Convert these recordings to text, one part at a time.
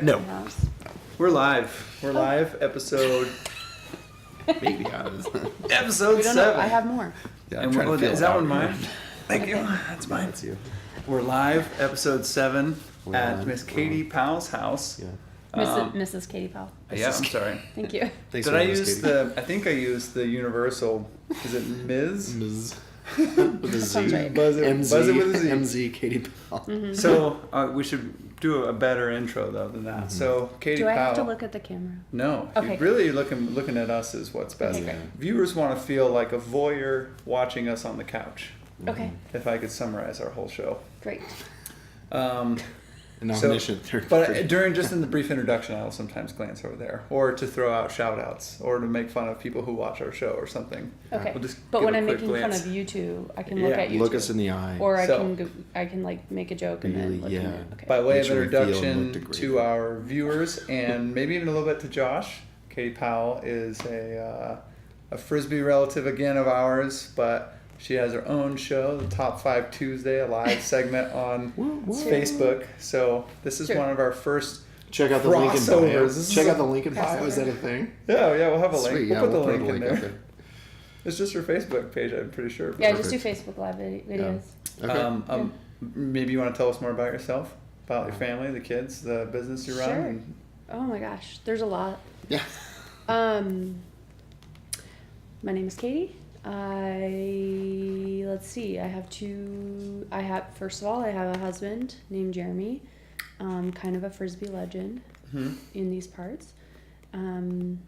No. We're live. We're live. Episode. Maybe honest. Episode 7. Know. I have more. Yeah, and is that one mine? Thank you. That's mine. That's you. We're live. Episode 7 at Miss Kaite Powell's house. Yeah. Mrs. Kaite Powell. Yeah, I'm sorry. Thank you. Did I use the? I think I used the universal. Is it Ms. Ms. With a Z. Right. Buzz it with a Z. MZ Kaite Powell. Mm-hmm. So we should do a better intro though than that. Mm-hmm. So Kaite Powell. Do I have to look at the camera? No. Okay. Really looking at us is what's best. Okay, Viewers want to feel like a voyeur watching us on the couch. Okay. If I could summarize our whole show. Great. But during just in the brief introduction, I'll sometimes glance over there, or to throw out shout outs, or to make fun of people who watch our show or something. Okay. We'll just but when I'm quick making glance. fun of you two, I can look at you look two. us in the eye. Or I can like make a joke and then look in it. Okay. By way of Make sure we feel introduction to our viewers and maybe even a little bit to Josh, Kaite Powell is a Frisbee relative again of ours, but she has her own show, the Top 5 Tuesday, a live segment on Facebook. So this is one of our first Check out the link in bio. Check out the link in bio. crossover. Is that a thing? Yeah, we'll have a link. Sweet. We'll Yeah, put the we'll link in up there. It's just her Facebook page, I'm pretty sure. Yeah, just do Facebook Live videos. Okay. Maybe you want to tell us more about yourself, about your family, the kids, the business you run. Sure. And Oh my gosh, there's a lot. Yeah. My name is Katie. Let's see. First of all, I have a husband named Jeremy, kind of a Frisbee legend in these parts. And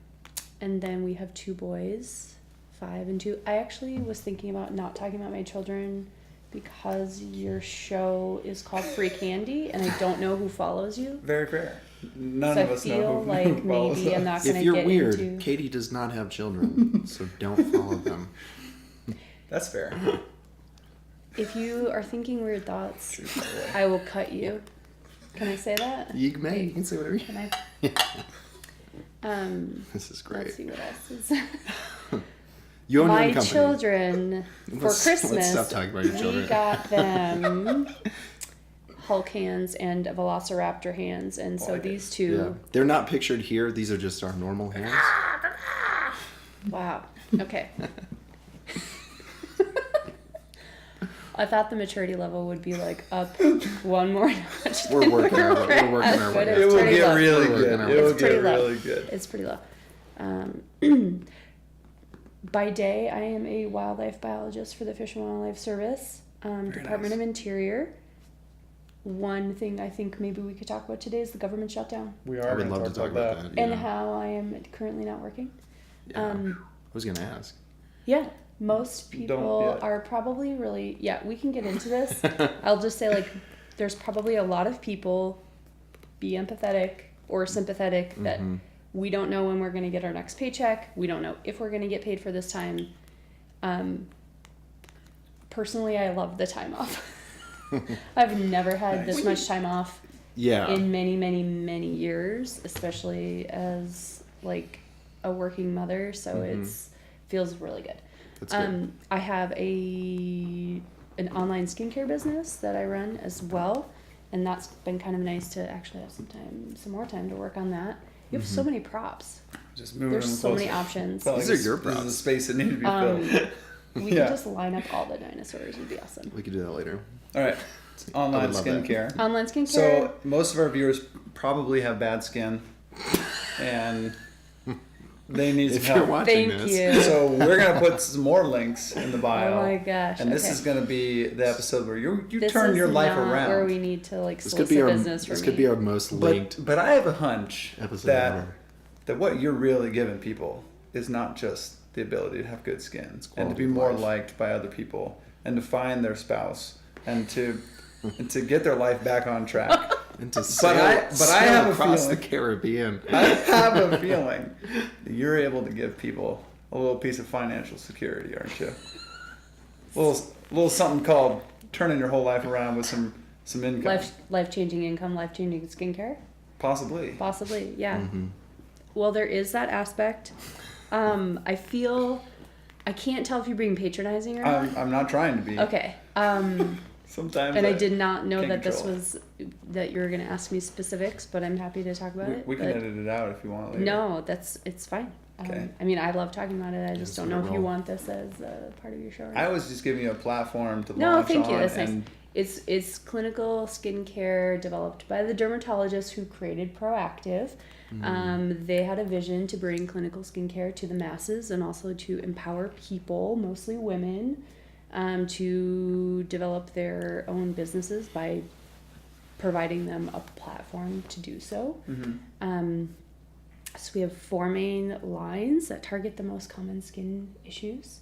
then we have 2 boys, 5 and 2. I actually was thinking about not talking about my children because your show is called Free Candy, and I don't know who follows you. Very fair. None So of us know. I feel like maybe I'm not going to get into... If you're weird, Katie does not have children, so don't follow them. That's fair. If you are thinking weird thoughts, I will cut you. Can I say that? You can say whatever you Can I? This is great. Let's see what else is. You own your own My company. children, for Let's Christmas, stop talking about your children. we got them Hulk hands and Velociraptor hands, and so these two... Yeah. They're not pictured here. These are just our normal hands. Wow. Okay. I thought the maturity level would be like up one more notch. We're working our way. We're working our way. It will pretty get low. really good. It will It's pretty get low. really good. It's pretty low. By day, I am a wildlife biologist for the Fish and Wildlife Service, Department of Interior. One thing I think maybe we could talk about today is the government shutdown. We I are would going love to talk about that. And how I am currently not working. Yeah. I was going to ask. Yeah, most Don't people yet. are probably really... Yeah, we can get into this. I'll just say, like, there's probably a lot of people, be empathetic or sympathetic, that we don't know when we're going to get our next paycheck. We don't know if we're going to get paid for this time. Personally, I love the time off. I've never had this much time off in many, many, many years, especially as, like, a working mother. So it's feels really good. That's good. I have an online skincare business that I run as well, and that's been kind of nice to actually have some more time to work on that. You have so many props. Just moving There's them so many closer. options. Felt These like are your This is props. a space that needed to be filled. We could just line up all the dinosaurs. It'd be awesome. We could do that later. All right. Online would love that. skincare. Online skincare. So most of our viewers probably have bad skin, and they need some If you're help. watching Thank this. you. So we're gonna put some more links in the bio. Oh my goch. And this okay. is gonna be the episode where you This turn is your life not around. where we need to like This solicit could be our business for this me. could be our most linked But I have a hunch episode that ever. what you're really giving people is not just the ability to have good skin and to quality be of more life. liked by other people, and to find their spouse and to get their life back on track. And to I sail have a across the feeling- Caribbean. I have a feeling that you're able to give people a little piece of financial security, aren't you? Little something called turning your whole life around with some income. Life-changing income, life-changing skincare. Possibly. Yeah. Mm-hmm. Well, there is that aspect. I feel I can't tell if you're being patronizing or not. I'm not trying to be. Okay. Sometimes. And I did not know can't that this control was that you were going to ask me specifics, but I'm happy to talk about it. We can but edit it out if you want later. no, it's fine. Okay. I mean, I love talking about it. I just Just don't let know it if you roll. want this as a part of your show. Or I not. was just giving you a platform to No, launch thank on. you. That's nice. And It's clinical skincare developed by the dermatologist who created Proactive. They had a vision to bring clinical skincare to the masses and also to empower people, mostly women, to develop their own businesses by providing them a platform to do so. So we have 4 main lines that target the most common skin issues.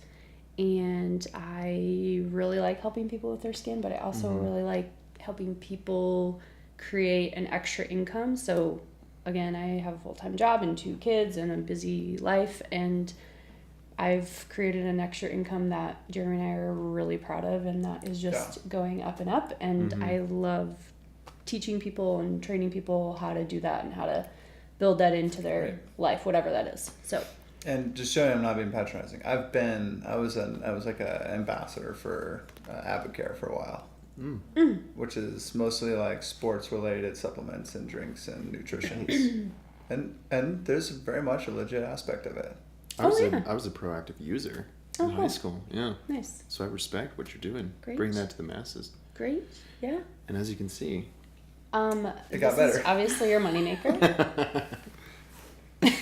And I really like helping people with their skin, but I also really like helping people create an extra income. So again, I have a full-time job and 2 kids and a busy life, and I've created an extra income that Jeremy and I are really proud of, and that is just going up and up. And I love teaching people and training people how to do that and how to build that into their life, whatever that is. So. And just showing I'm not being patronizing. I was like an ambassador for Advocare for a while, which is mostly like sports related supplements and drinks and nutrition, and there's very much a legit aspect of it. I was yeah. a proactive user Oh, in high cool. school. Yeah. Nice. So I respect what you're doing. Great. Bring that to the masses. Great. Yeah. And as you can see, It got This better. is obviously your moneymaker. this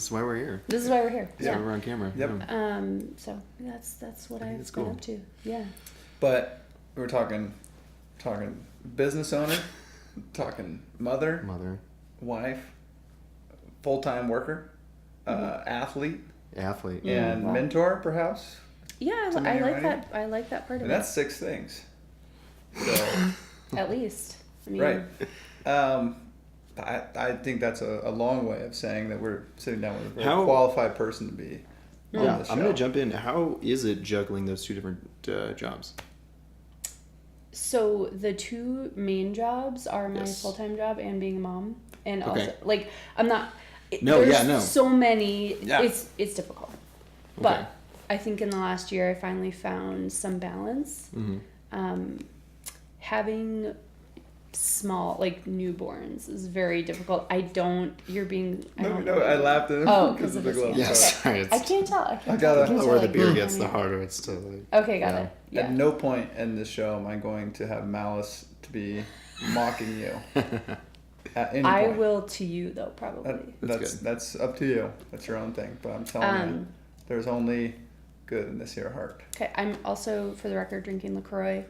is why we're here. This is why we're here. That's why we're on camera. Yep. Yeah. So that's what I think I've that's been cool. up to. Yeah. But we were talking business owner, talking mother, Mother, wife, full-time worker, athlete, athlete. and wow. mentor, perhaps. Yeah, Something I you're like writing? that. I like that part of And it. that's 6 things. So, At least. I mean, right. I think that's a long way of saying that we're sitting down with a very How- qualified person to be on Yeah, the show. I'm going to jump in. How is it juggling those 2 different jobs? So the 2 main jobs are my Yes. full-time job and being a mom, and Okay. also like I'm not. No, there's yeah, no. So many. Yeah. It's difficult, Okay. but I think in the last year I finally found some balance. Having small like newborns is very difficult. I don't. You're being. I don't No, I laughed at him Oh, because 'cause of of the his gloves. hand. Yes, Okay. right. I can't tell. I can't I tell. gotta- I can The tell, lower the like, beer I gets, mean- the harder it's to like. Okay, got Yeah. it. Yeah. At no point in this show am I going to have malice to be mocking you. At any I point. will to you though, probably. That's up to you. That's your own thing. But I'm telling you, there's only good in this here heart. Okay, I'm also, for the record, drinking LaCroix.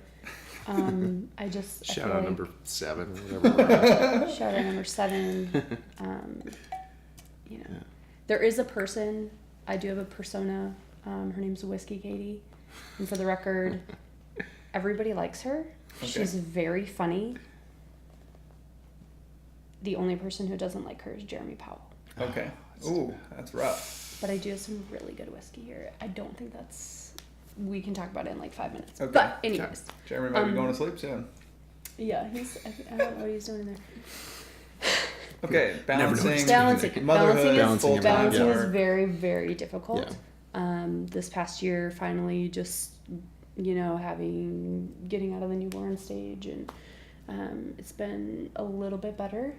I just I Shout feel out like- number 7 or whatever. Shout out number 7. There is a person. I do have a persona. Her name's Whiskey Katie, and for the record, everybody likes her. Okay. She's very funny. The only person who doesn't like her is Jeremy Powell. Okay. Ooh, that's rough. But I do have some really good whiskey here. I don't think that's. We can talk about it in like 5 minutes. Okay. But anyways, Jeremy might be going to sleep soon. yeah, I don't know what he's doing in there. Okay, Never know what he's balancing doing. motherhood, Balancing full-time Balancing is work. very, very difficult. Yeah. This past year, finally, just getting out of the newborn stage, and it's been a little bit better.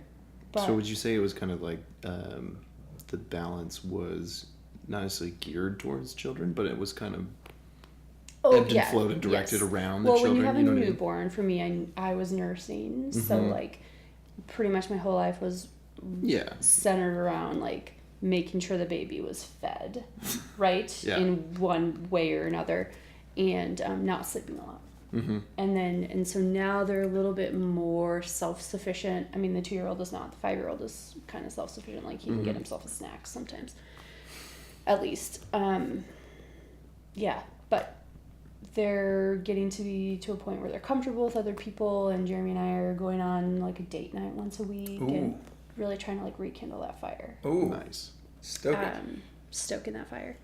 But So would you say it was kind of like the balance was not necessarily geared towards children, but it was kind of ebbed and flowed and directed around the well, children? when you have a know what I mean? newborn, for me, I was nursing, so like pretty much my whole life was Yeah. centered around like making sure the baby was fed, right, Yeah. in one way or another, and not sleeping a lot. Mm-hmm. And so now they're a little bit more self-sufficient. I mean, the 2-year-old is not. The 5-year-old is kind of self-sufficient. Like, he can get himself a snack sometimes. At least. Yeah. But they're getting to be to a point where they're comfortable with other people, and Jeremy and I are going on like a date night once a week. Ooh. And really trying to like rekindle that fire. Ooh, Nice. stoke it. Stoking that fire.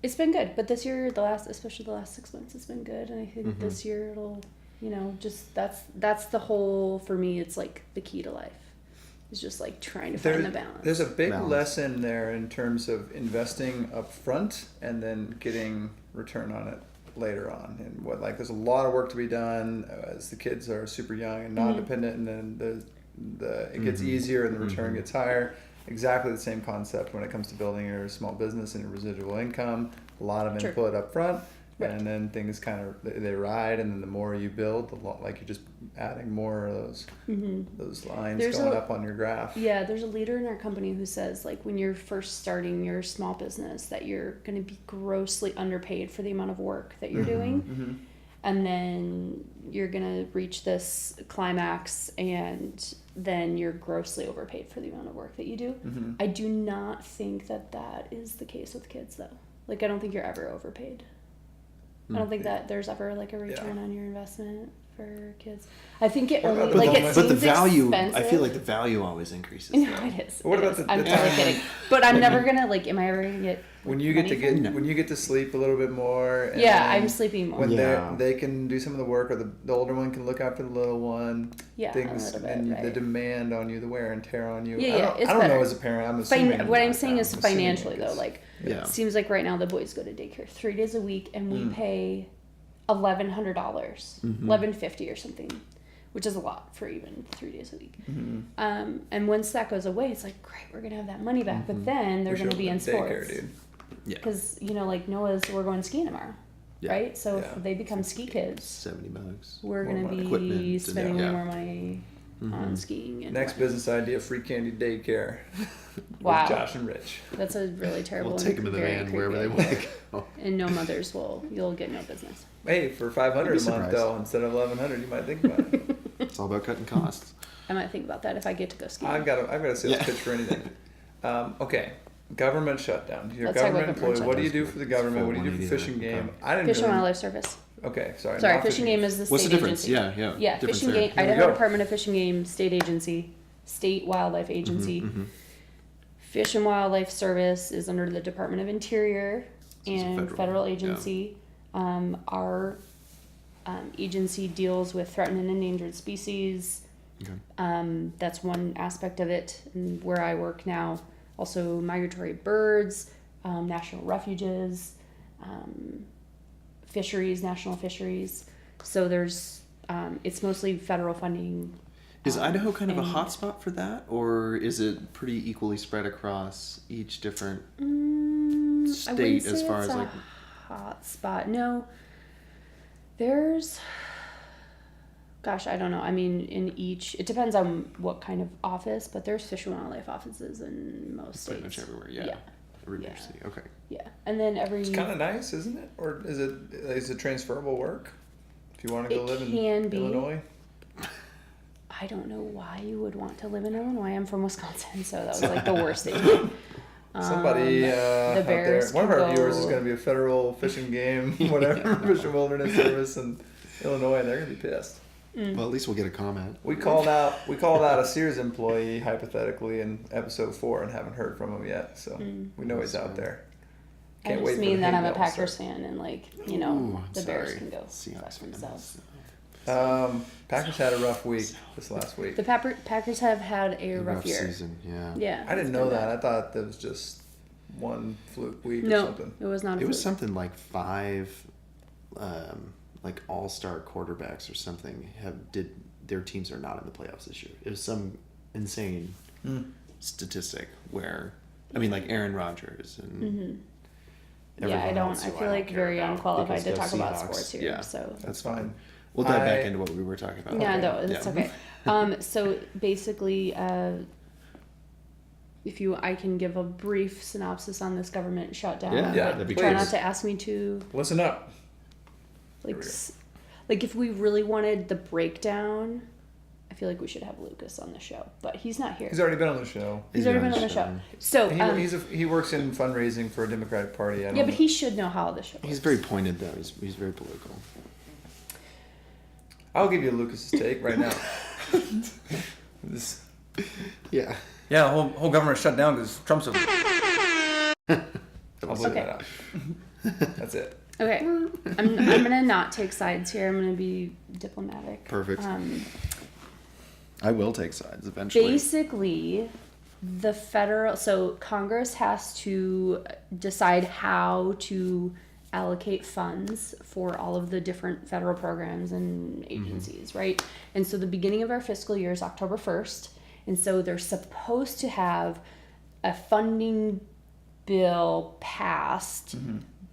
It's been good, but this year, especially the last 6 months, it's been good, and I think this year it'll, just that's the whole, for me, it's like the key to life. It's just like trying to find the balance. There's a big Balance. lesson there in terms of investing up front and then getting return on it later on. And there's a lot of work to be done as the kids are super young and non-dependent, and then it gets easier and the return gets higher. Exactly the same concept when it comes to building your small business and your residual income. A lot of input up front, and then things kind of they ride, and then the more you build, you're just adding more of those lines going up on your graph. Yeah, there's a leader in our company who says like when you're first starting your small business that you're going to be grossly underpaid for the amount of work that you're doing. And then you're going to reach this climax, and then you're grossly overpaid for the amount of work that you do. I do not think that is the case with kids, though. Like, I don't think you're ever overpaid. I don't think that there's ever, like, a return on your investment for kids. I think it only, it seems the value, expensive. I feel like the value always increases. No, though. it is. What it about is. the I'm time totally kidding. But I'm never going to, like, am I ever going to get when you get to sleep a little bit more. And I'm sleeping more. When they can do some of the work, or the older one can look after the little one. Yeah, things a little bit, and right. the demand on you, the wear and tear on you. Yeah, I don't know as a parent. I'm assuming. What I'm saying is I'm assuming financially, though. Like, it seems like right now the boys go to daycare 3 days a week, and we pay $1,100, $1,150 or something, which is a lot for even 3 days a week. And once that goes away, it's like, great, we're gonna have that money back. But then they're gonna be in sports. Dude. Yeah. Because we're going skiing tomorrow, right? So if they become ski kids, $70. we're gonna More be equipment spending way and- more money on skiing. And Next whatnot. business idea: free candy daycare. Wow. With Josh and Rich. That's a really terrible. We'll and take them in the very van wherever they creepy want idea. to go. And no mothers you'll get no business. Hey, for $500 a You'd be month surprised. though, instead of $1,100, you might think about it. It's all about cutting costs. I might think about that if I get to go skiing. I've got a sales pitch for anything. Okay, government shutdown. You're a Let's talk about government employee. government What do you shutdown. do for the government? What do you do for 180 fishing game? okay. I didn't Fish and really. Wildlife Service. Okay, sorry. Sorry, not Fishing Game is the What's state the difference? agency. Yeah. Yeah, Difference Fishing there. Game, Here we Idaho go. Department of Fishing Game, state agency, state wildlife agency. Fish and Wildlife Service is under the Department of Interior it's a and federal, federal yeah. agency. Our agency deals with threatened and endangered species. Okay. That's one aspect of it, and where I work now. Also, migratory birds, national refuges, fisheries, national fisheries. So there's, it's mostly federal funding. Is Idaho kind of a and- hotspot for that, or is it pretty equally spread across each different I wouldn't state say as far it's as a like? hot spot. No, there's. Gosh, I don't know. I mean, in each, it depends on what kind of office, but there's fish and wildlife offices in most Pretty much states. everywhere, yeah. Yeah. Every Yeah. major city, okay. Yeah, and then It's kind of nice, isn't it? Or is it transferable work? If you want to go It live in can be. Illinois. I don't know why you would want to live in Illinois. I'm from Wisconsin, so that was like the worst state. to be. Somebody out there, Bears one of can our viewers is go- going to be a federal fishing game, whatever, Fish and Wilderness Service in Illinois, and they're going to be pissed. Well, at least we'll get a comment. We called out a Sears employee hypothetically in episode 4 and haven't heard from him yet, so we know he's out there. I Can't just wait for mean the that hate I'm a mail to Packers start. fan, and like Ooh, the Bears sorry. can go Seahawks fuck fans. themselves. Packers had a rough week this last week. The Packers have had a rough year. season, yeah. Yeah, I didn't it's know been that. bad. I thought that was just one fluke week or No, something. it was not. A It was fluke. something like 5 like all-star quarterbacks or something did their teams are not in the playoffs this year. It was some insane statistic where I mean like Aaron Rodgers and Yeah, I don't. else I who feel like care very about unqualified to because talk about Seahawks, sports here. Yeah, So that's fine. fine. We'll dive back I- into what we were talking about. yeah, Okay. no, it's Yeah. okay. So basically, I can give a brief synopsis on this government shutdown. Yeah, but that'd be try great. not to ask me to Listen up. like, Here we go. like if we really wanted the breakdown, I feel like we should have Lucas on the show, but he's not here. He's already been on the show. He's already been on the show. So He works in fundraising for a Democratic Party. Yeah, but he should know how the show works. He's very pointed though. He's very political. I'll give you Lucas's take right now. Yeah. Yeah, whole government shut down because Trump's a... I'll bleep Okay. that out. That's it. Okay, I'm gonna not take sides here. I'm gonna be diplomatic. Perfect. I will take sides eventually. Basically, so Congress has to decide how to allocate funds for all of the different federal programs and agencies, right? And so the beginning of our fiscal year is October 1st. And so they're supposed to have a funding bill passed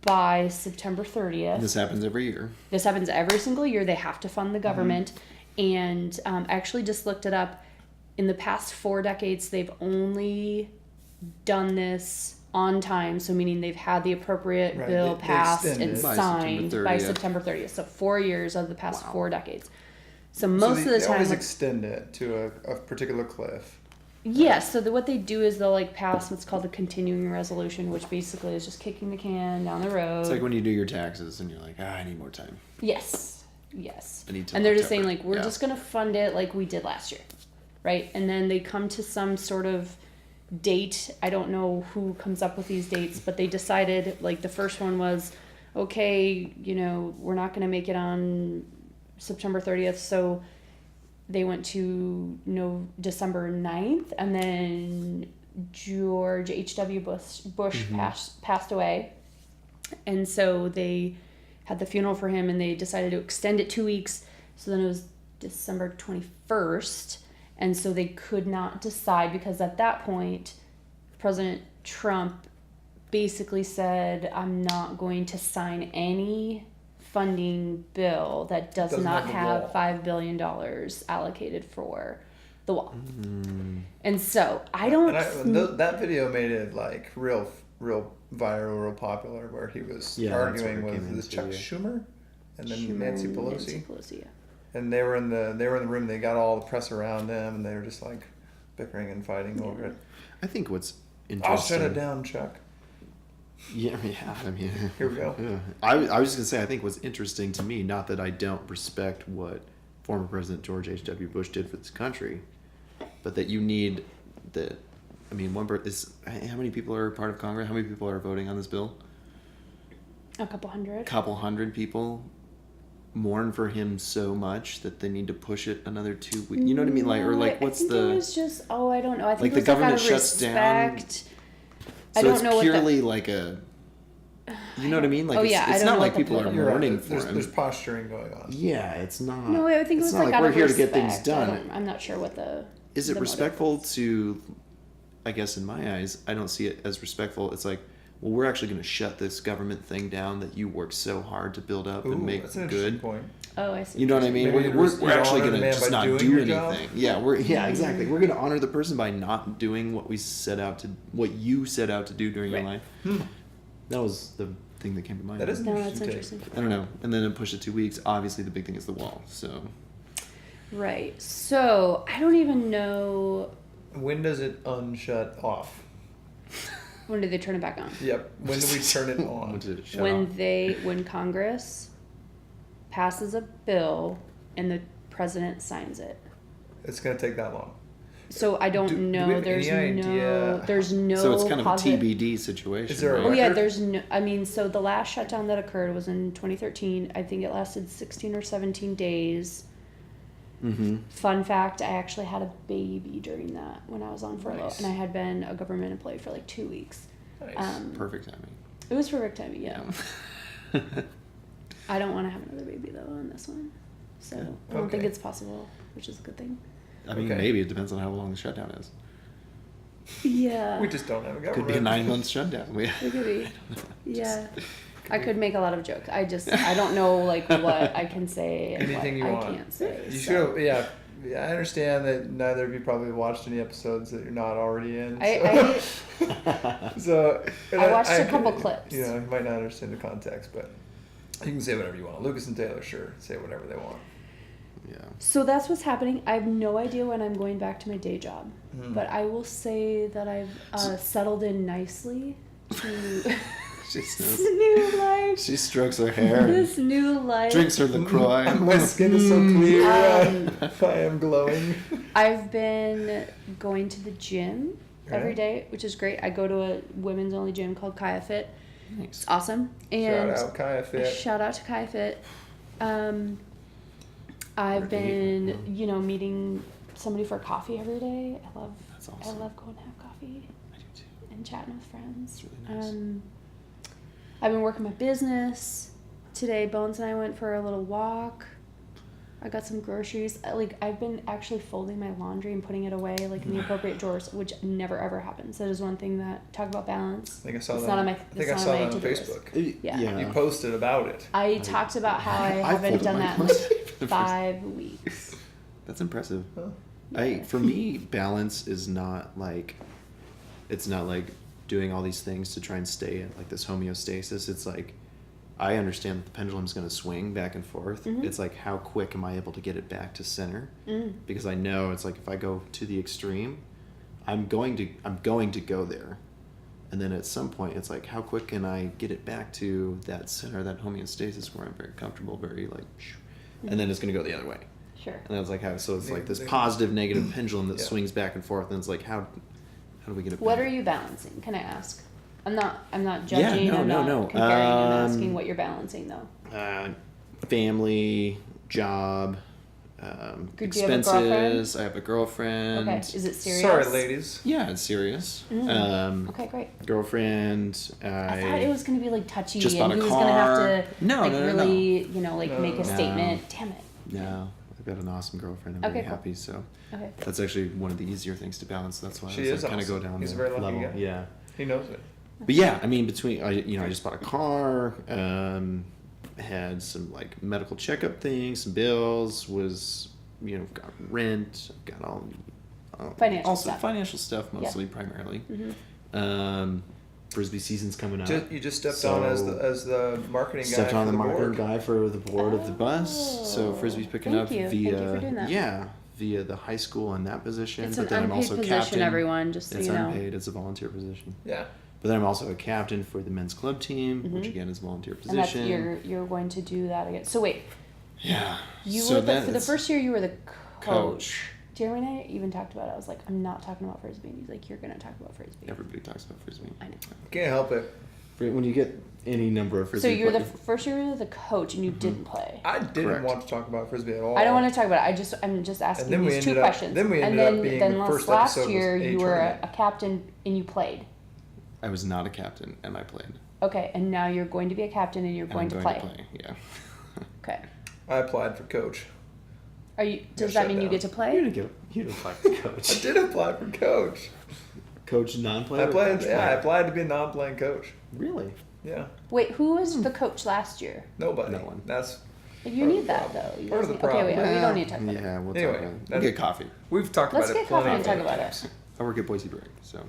by September 30th. This happens every year. This happens every single year. They have to fund the government. And I actually just looked it up. In the past 4 decades, they've only done this on time. So meaning they've had the appropriate bill passed and signed by September 30th. So 4 years of the past 4 decades. So most of the time... They always extend it to a particular cliff. Yes, so what they do is they'll like pass what's called a continuing resolution, which basically is just kicking the can down the road. It's like when you do your taxes and you're like, I need more time. Yes. And they're just saying like, we're just going to fund it like we did last year, right? And then they come to some sort of date. I don't know who comes up with these dates, but they decided like the first one was, okay, we're not going to make it on September 30th, so they went to December 9th, and then George H.W. Bush passed away. And so they had the funeral for him, and they decided to extend it 2 weeks. So then it was December 21st. And so they could not decide because at that point, President Trump basically said, I'm not going to sign any funding bill that does not have $5 billion allocated for the wall. And so I don't... that video made it like real viral, real popular, where he was arguing with Chuck Schumer and then Nancy Pelosi. Yeah. And they were in the room. They got all the press around them, and they were just like bickering and fighting over it. I think what's interesting... I'll shut it down, Chuck. Yeah, I mean, here we go. Yeah. I was just gonna say, I think what's interesting to me, not that I don't respect what former President George H.W. Bush did for this country, but that you need how many people are part of Congress? How many people are voting on this bill? A couple hundred. Couple hundred people mourn for him so much that they need to push it another 2 weeks. You know what I mean? Like, or like, what's the? It was just I don't know. I think like it was the government like out of shuts respect. down. I So don't it's know purely like a, you know what I mean? Like it's not like people are mourning for him. There's posturing going on. Yeah, it's not. No, I think it was not like out we're of here respect. to get things done. I'm not sure what the. Is it the respectful motive is. to? I guess in my eyes, I don't see it as respectful. It's like, well, we're actually going to shut this government thing down that you worked so hard to build up and make that's an good. Point. Oh, I see. You know what I mean? We're actually going to just not do anything. Job? Yeah, exactly. We're going to honor the person by not doing what you set out to do during your life. That was the thing that came to mind. That is that's interesting. I don't know. And then it pushed it 2 weeks. Obviously, the big thing is the wall. So. Right. So I don't even know. When does it unshut off? When do they turn it back on? Yep. When do we turn it on? When did it shut off? When Congress passes a bill and the president signs it. It's going to take that long. So I don't know. Do we have any idea? There's no. So it's kind of a TBD situation. Is there a right? Oh yeah, there's no. I mean, so the last shutdown that occurred was in 2013. I think it lasted 16 or 17 days. Mm-hmm. Fun fact: I actually had a baby during that when I was on furlough, Nice. and I had been a government employee for like 2 weeks. Nice. Perfect timing. It was perfect timing. Yeah. I don't want to have another baby though on this one, so I don't think it's possible, which is a good thing. I mean, maybe it depends on how long the shutdown is. Yeah. We just don't have a government. Could be a 9-month shutdown. It could be. Yeah. I could make a lot of jokes. I don't know like what I can say and Anything what you I want. can't say. You so. should. Yeah. I understand that neither of you probably watched any episodes that you're not already in. So I watched a couple clips. You might not understand the context, but you can say whatever you want. Lucas and Taylor, sure, say whatever they want. Yeah. So that's what's happening. I have no idea when I'm going back to my day job, but I will say that I've settled in nicely to She this new life. She strokes her hair. This new life. Drinks her LaCroix. My skin is so clear. I am glowing. I've been going to the gym every Right. day, which is great. I go to a women's only gym called Kaite Fit. Nice. It's awesome. And Shout out Kaite Fit. shout out to Kaite Fit. I've been, meeting somebody for coffee every day. That's awesome. I love going to have coffee I do too. and chatting with friends. It's really nice. I've been working my business. Today, Bones and I went for a little walk. I got some groceries. I've been actually folding my laundry and putting it away, in the appropriate drawers, which never ever happens. That is one thing that talk about balance. I think I saw It's that. not on my- I think it's I not saw on my that on to-do list. Facebook. Yeah. You posted about it. I talked about how I haven't folded done my that in clothes for the 5 weeks. That's impressive. Huh. For me, balance is not like, it's not like doing all these things to try and stay at like this homeostasis. It's like, I understand that the pendulum's going to swing back and forth. Mhm. It's like, how quick am I able to get it back to center? Mm. Because I know it's like, if I go to the extreme, I'm going to go there. And then at some point, it's like, how quick can I get it back to that center, that homeostasis where I'm very comfortable, very like, and then it's going to go the other way. Sure. And that's like how, so it's like this Yeah. positive negative pendulum that Yeah. swings back and forth, and it's like, how do we get it What back? are you balancing? Can I ask? I'm not Yeah, judging. no, I'm no, not no. comparing. I'm asking what you're balancing though. Family, job, Do you have a expenses. I have a girlfriend. Okay. Is it serious? Sorry, ladies. Yeah, it's serious. Okay, great. girlfriend. I thought it was gonna be touchy, just and bought he a was gonna have car. to No, no, no, really, make a No. statement. Damn it. No, I've got an awesome girlfriend. I'm Okay, very cool. happy. So Okay. that's actually one of the easier things to balance. That's why She I was is like, kind of go awesome. down He's the a very lucky level. guy. Yeah. He knows it. But yeah, I mean, I just bought a car, had some medical checkup things, some bills, got rent, got all Financial stuff. financial stuff mostly, primarily. Mm-hmm. Frisbee season's coming up. You just stepped on as the marketing guy. Stepped on for the board. marketing guy for the board of the bus. So Oh, Frisbee's picking thank up you. via Thank you for doing that. via the high school in that position. It's but an then I'm unpaid also position, captain. everyone, just so It's you know. unpaid. It's a volunteer position. Yeah. But then I'm also a captain for the men's club team, which Mhm. again is a volunteer And that's position. you're going to do that again. So wait, Yeah. you So were that for the is first year you were the coach. Jeremy and I even talked about it. I was like, I'm not talking about Frisbee. And he's like, you're gonna talk about Frisbee. Everybody talks about Frisbee. I know. Can't help it. When you get any number of Frisbee So you're the players- first year you were the coach and you Mm-hmm. didn't play. I didn't Correct. want to talk about Frisbee at all. I don't want to talk about it. I'm just And asking then we these two ended up- questions. then we and ended then, up being then the last, first last episode was year a you were tournament. a captain and you played. I was not a captain and I played. Okay, and now you're going to be a captain and you're And going, I'm to, going play. Yeah. Okay. I applied for coach. Are you? Does Got that mean you shut get to You play? didn't apply for I coach. did apply for coach. Coach non-player. I played. Coach Yeah, I player? applied to be a non-playing coach. Really? Yeah. Wait, who was the coach last year? Nobody. No one. That's You Part of need the that problem. though. You Part of guys the need- okay, wait, problem. we don't need to talk about it. Yeah, we'll Anyway, talk about it. We'll that's- get coffee. we've talked Let's about get it plenty coffee of and talk other about it. times. I work at Boise Brewing, so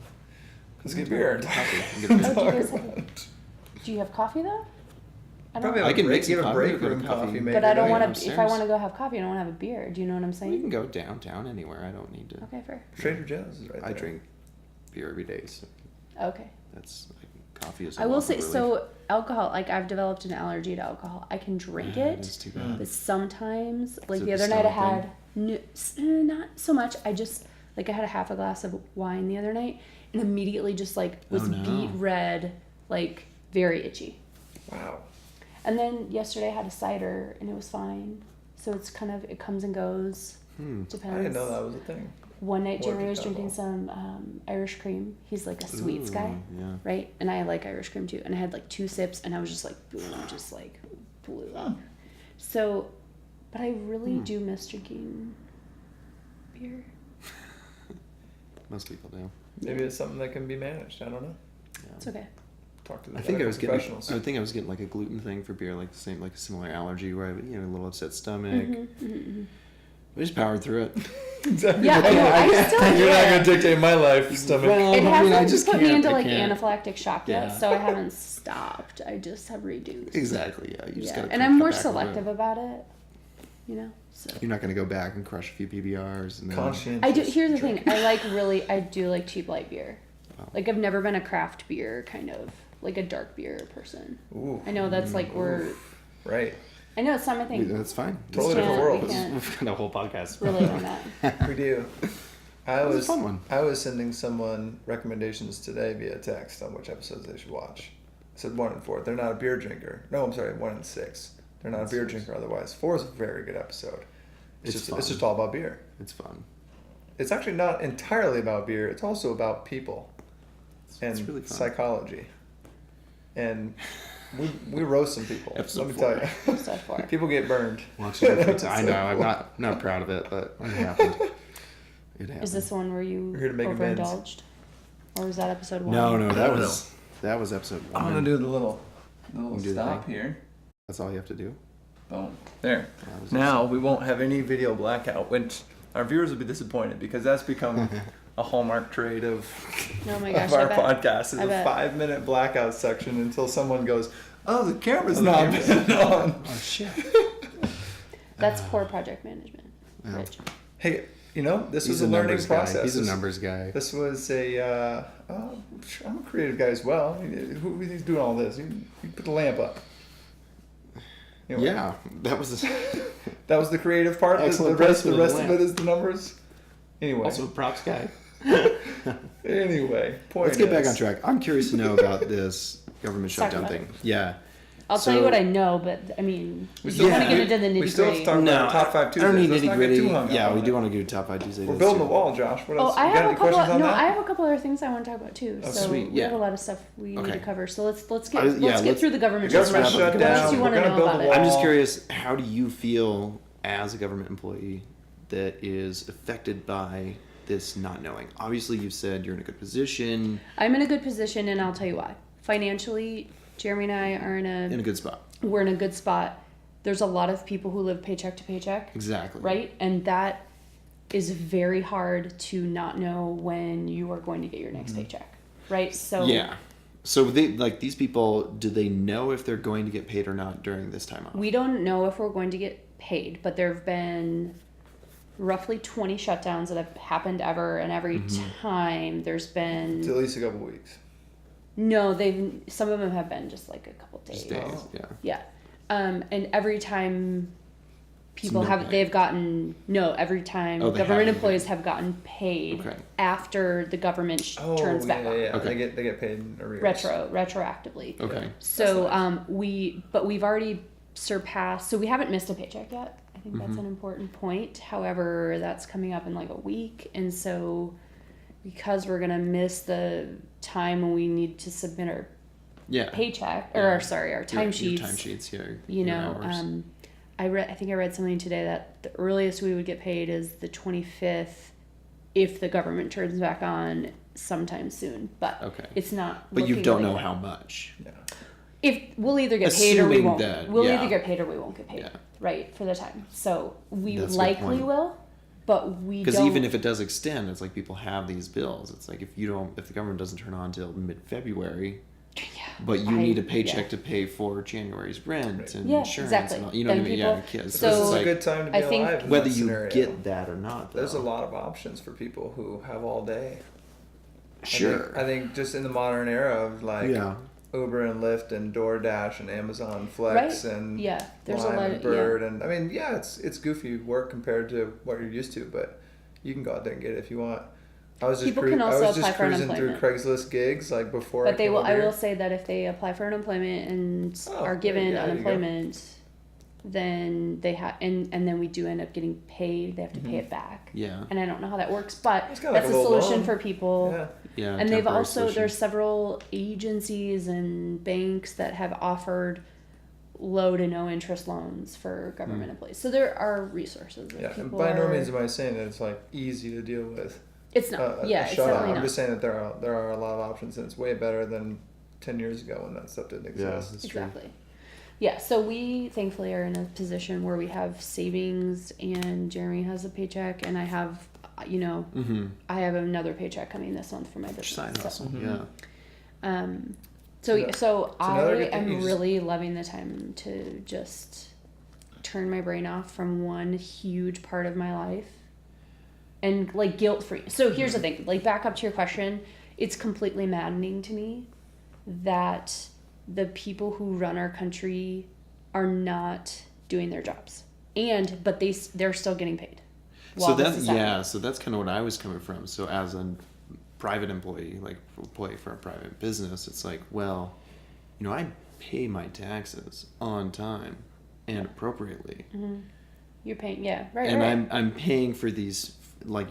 Let's get beer and coffee. and get Oh, beer. do you guys have- Do you have coffee though? I don't Probably I have can a make break, some you have a coffee, break we've got a room coffee. coffee maker. but I don't don't want you? to. If I upstairs. want to go have coffee, I don't want to have a beer. Do you know what I'm We saying? can go downtown anywhere. I don't need to. Okay, fair. Trader Joe's is right there. I drink beer every day, so Okay. that's coffee is. I will say so. Alcohol, I've developed an allergy to alcohol. I can drink It's it, too bad. but sometimes, Is like it the the other night, I stomach had not so much. I just I had a half a glass of wine the other night, and immediately just was Oh, no. beet red, very itchy. Wow. And then yesterday I had a cider, and it was fine. So it's it comes and goes. Depends. I didn't know that was a thing. One night, Jeremy was Allergic to drinking some Irish cream. He's a sweets Ooh, guy, Yeah. right? And I like Irish cream too. And I had 2 sips, and I was just boom, blew up. So, but I really do miss drinking beer. Most people do. Maybe it's something that can be managed. I don't know. It's okay. Talk to the I think I was getting. professionals. I think I was getting a gluten thing for beer, a similar allergy where I would, a little upset stomach. We just powered through it. Exactly. Yeah, I know. I still do You're not it. gonna dictate my life, stomach. Well, It I mean, hasn't I just put me can't- into I can't. anaphylactic shock yet, Yeah. so I haven't stopped. I just have reduced. Exactly. Yeah. You just Yeah, gotta and cut I'm more back a little bit. selective about it. you know. So You're not going to go back and crush a few PBRs and then... Conscientious. I do. Here's the thing. I do like cheap light beer. Wow. Like I've never been a craft beer kind of like a dark beer person. Ooh. I know that's like we're. Right. I know it's not my thing. That's fine. Totally different world. We can't We've got a whole podcast. relate on that. We do. That was a fun one. I was sending someone recommendations today via text on which episodes they should watch. I said 1 and 4. They're not a beer drinker. No, I'm sorry, 1 and 6. They're not a beer drinker otherwise. 4 is a very good episode. It's just all about beer. It's fun. It's actually not entirely about beer. It's also about people and really fun. psychology. And we roast some people. Episode Let me 4. tell you. So far. People get burned. Watching it. I know. I'm not proud of it, but it happened. It happened. Is this one where you We're here to make amends. overindulged, or was that episode 1? No, that No. was episode 1. I'm going to do the little You do the stop thing. here. That's all you have to do. Boom. There. That was Now we won't have any video blackout, which our viewers will be disappointed because that's become a hallmark trait of, Oh my gosh, of our I bet. podcast is I a bet. 5-minute blackout section until someone goes, "Oh, the camera's not been on." Oh shit. That's poor project management. Yeah. Rich. Hey, this He's was a learning numbers guy. process. He's a numbers guy. This was I'm a creative guy as well. Who's doing all this? You put the lamp up. Anyway, Yeah, that was that was the creative part. Excellent The rest placement of the of lamp. it is the numbers. Anyway. also a props guy. Anyway, point Let's get back is- on track. I'm curious to know about this government Talk shutdown about thing. Yeah. I'll tell you what I know, but I mean, We we still don't want to yeah. get into the We nitty still have to gritty. talk about top 5 Tuesdays. I don't need Let's nitty not get gritty. too hung up Yeah, on we that. do want to do top 5 Tuesdays. We're building the wall, Josh. What Oh, else? I You got have any a couple. questions on No, that? I have a couple other things I want to talk about too. Oh, so sweet, we have yeah. a lot of stuff we need Okay. to cover. So let's get I was- yeah, let's get let's- through the government. The government Let's wrap shut up. What else down. do you We're want to gonna know build about the it? wall. I'm just curious, how do you feel as a government employee that is affected by this not knowing? Obviously, you've said you're in a good position, I'm in a good position, and I'll tell you why. Financially, Jeremy and I are in a good spot. we're in a good spot. There's a lot of people who live paycheck to paycheck, Exactly. right? And that is very hard to not know when you are going to get your next paycheck, right? So Yeah. So these people, do they know if they're going to get paid or not during this time off? we don't know if we're going to get paid, but there have been roughly 20 shutdowns that have happened ever, and every time there's It's been at least a couple weeks. some of them have been just like a couple days. Just days, Oh. yeah. Yeah. And every time people no have, pay. they've gotten, no, every time Oh, they government haven't. employees have gotten paid Okay. after the government turns back on. Okay. They get paid in arrears. Retroactively. Okay. So, That's we've already surpassed, so we haven't missed a paycheck yet. I think that's an important point. However, that's coming up in like a week. And so because we're going to miss the time when we need to submit our Yeah. paycheck, Yeah. or our timesheets. Your timesheets, yeah. You your know, hours. I think I read something today that the earliest we would get paid is the 25th if the government turns back on sometime soon. But Okay. it's not. But you looking don't like know it. how much. Yeah. If we'll either get paid or we Assuming won't. that, We'll yeah. either get paid or we won't get paid. Yeah. Right, for the time. So we That's a good likely point. will, but we don't. Because even if it does extend, it's like people have these bills. It's like if the government doesn't turn on until mid-February, yeah. but you need a paycheck yeah. to pay for January's rent Right. and Yeah, insurance exactly. and all, you know what I Then mean? Yeah, people- kids. So- This it's is a like, good time to I be think- alive in whether that you scenario. get that or not, though. There's a lot of options for people who have all day. Sure. I think just in the modern era of like yeah. Uber and Lyft and DoorDash and Amazon Flex Right. and Yeah, there's Lime a lot and of Bird and I mean it's goofy work compared to what you're used to, but you can go out there and get it if you want. I was just People can also apply for cruising through unemployment. Craigslist gigs like before. But they will. came I over will here. say that if they apply for unemployment and Oh, are given yeah, there you go. unemployment, then they have, and then we do end up getting paid. They have to pay it back. Yeah. And I don't know how that works, but It's kinda that's like a a little solution loan. for people. Yeah. Yeah. And they've temporary also solution. there's several agencies and banks that have offered low to no interest loans for government employees. So there are resources. That Yeah, and people by no are- means am I saying that it's like easy to deal with. It's not. Yeah, it's shut definitely I'm not. just saying that there are a lot of options and it's way better than 10 years ago when that stuff didn't Yeah, exist. that's true. Exactly. Yeah, so we thankfully are in a position where we have savings, and Jeremy has a paycheck, and I have, Mm-hmm. I have another paycheck coming this month for my business. Side hustle. Mhm. Yeah. So It's I another good thing am you just- really loving the time to just turn my brain off from one huge part of my life and like guilt free. So here's the thing, like back up to your question, it's completely maddening to me that the people who run our country are not doing their jobs, but they're still getting paid. So that's kind of what I was coming from. So as a private employee, like employee for a private business, it's like, well, you know, I pay my taxes on time and appropriately. Mm-hmm. You're paying, yeah, right. And right. I'm paying for these, like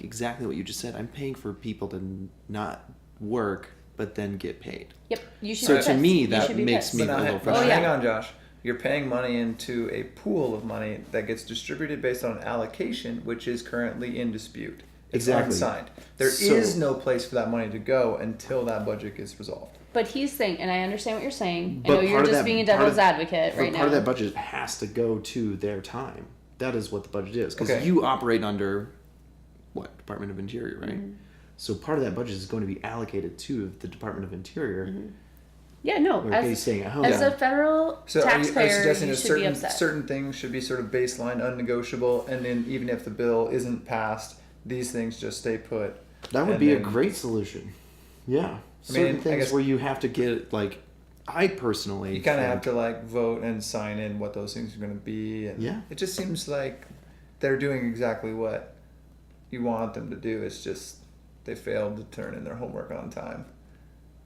exactly what you just said. I'm paying for people to not work but then get paid. Yep, you should. So to me, that makes me a little But frustrated. hang on, Josh. You're paying money into a pool of money that gets distributed based on allocation, which is currently in dispute. It's Exactly. unsigned. There is no place for that money to go until that budget gets resolved. But he's saying, and I understand what you're saying. I But know you're part of just that- being a part devil's of- advocate right now. Part of that budget has to go to their time. That is what the budget is. Because Okay. you operate under, what, Department of Interior, right? Mm-hmm. So part of that budget is going to be allocated to the Department of Interior. Mm-hmm. Yeah, no. Or okay, staying at home. As Yeah. a federal So are you taxpayer, suggesting you that should be certain upset. certain things should be sort of baseline, unnegotiable, and then even if the bill isn't passed, these things just stay put? That would And be a then- great solution. Yeah. I mean, Certain I things guess- where you have to get, like, I personally You kind of think- have to like vote and sign in what those things are going to be, and Yeah. it just seems like they're doing exactly what you want them to do. It's just they failed to turn in their homework on time.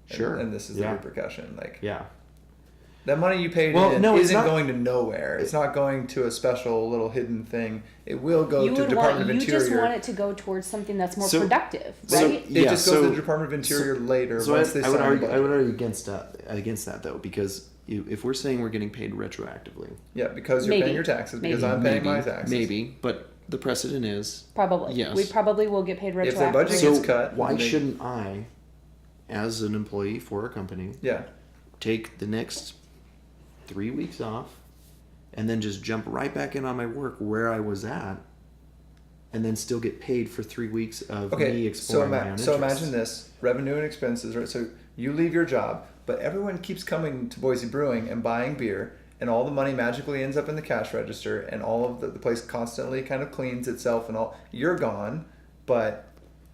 Sure. And this is Yeah. the repercussion. Like Yeah. that money you paid Well, in no, it's isn't not- going to nowhere. It's not going to a special little hidden thing. It will go You to would Department want, of you Interior. just want it to go towards something that's more So- productive, so- right? It Yeah, just goes to so- the Department of Interior later So once they I would sign argue, the I would budget. argue against that though, because if we're saying we're getting paid retroactively, Yeah, because you're Maybe. paying your taxes, because Maybe. I'm paying my taxes. maybe, but the precedent is Probably. Yes. We probably will get paid retroactively. If their budget so gets cut, why then they- shouldn't I, as an employee for a company, Yeah. take the next 3 weeks off and then just jump right back in on my work where I was at and then still get paid for 3 weeks of me Okay, exploring my own so interests? imagine this: revenue and expenses, right? So you leave your job, but everyone keeps coming to Boise Brewing and buying beer, and all the money magically ends up in the cash register, and all of the place constantly kind of cleans itself, and all. You're gone, but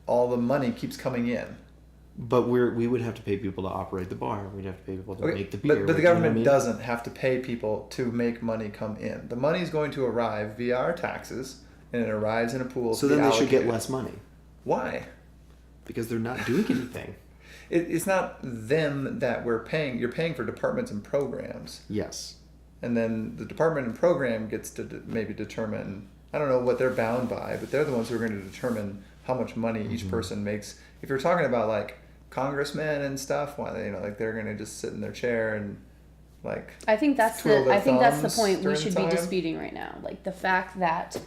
all the money keeps coming in. But we would have to pay people to operate the bar. We'd have to pay people to Okay, make the beer. but the you know what I government mean? doesn't have to pay people to make money come in. The money is going to arrive via our taxes, and it arrives in a pool. So to be then they should get allocated. less money Why? because they're not doing anything. It's not them that we're paying. You're paying for departments and programs. Yes. And then the department and program gets to maybe determine, I don't know what they're bound by, but they're the ones who are going to determine how much money each Mm-hmm. person makes. If you're talking about like congressmen and stuff, why like they're going to just sit in their chair and like. I think that's twiddle the their I think that's the thumbs point we during should the be time. disputing right now. Like the fact that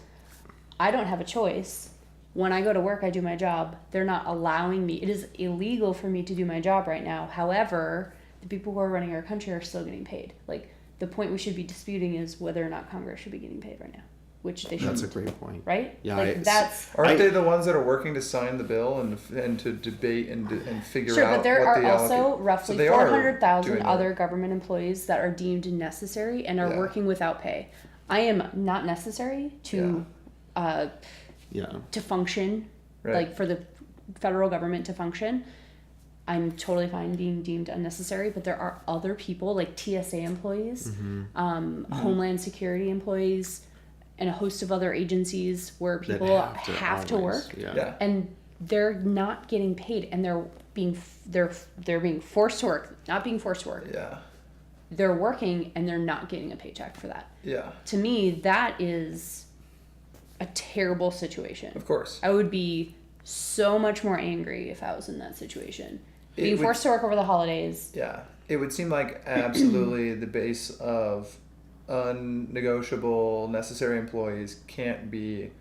I don't have a choice. When I go to work, I do my job. They're not allowing me. It is illegal for me to do my job right now. However, the people who are running our country are still getting paid. Like the point we should be disputing is whether or not Congress should be getting paid right now, which they shouldn't. That's a great point. Right? Yeah, Like that's Aren't I- they the ones that are working to sign the bill and to debate and figure sure, out but there what are they also allocate? roughly So they are 400,000 doing other government employees that are deemed necessary and are Yeah. working without pay. I am not necessary to Yeah. to function, Right. like for the federal government to function. I'm totally fine being deemed unnecessary, but there are other people like TSA employees, Mm-hmm. Homeland Security employees, and a host of other agencies where That people have to always- work, Yeah. and they're not getting paid, and they're being forced to work, not being forced to work. Yeah. They're working and they're not getting a paycheck for that. Yeah. To me, that is a terrible situation. Of course. I would be so much more angry if I was in that situation. It Being would- forced to work over the holidays. Yeah, it would seem like absolutely the base of unnegotiable necessary employees can't be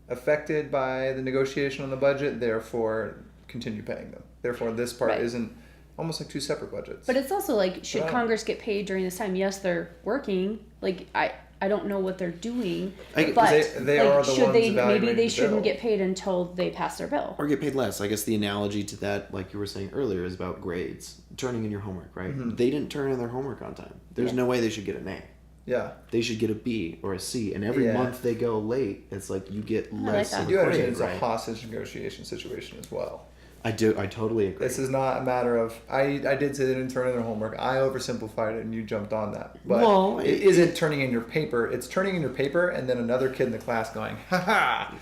affected by the negotiation on the budget, therefore continue paying them. Therefore this part Right. isn't almost like two separate budgets. But it's also like, should Wow. Congress get paid during this time? Yes, they're working. Like, I don't know what they're doing. I- But they like, are the should ones they evaluating maybe they the shouldn't bill. get paid until they pass their bill. Or get paid less. I guess the analogy to that, like you were saying earlier, is about grades. Turning in your homework, right? Mm-hmm. They didn't turn in their homework on time. There's Yeah. no way they should get an A. Yeah. They should get a B or a C, and every Yeah. month they go late, it's like you get less. that. of You a understand grade, it's a right? hostage negotiation situation as well. I do. I totally agree. This is not a matter of I did say they didn't turn in their homework. I oversimplified it and you jumped on that. But Well, it isn't turning in your paper. It's turning in your paper and then another kid in the class going, ha ha.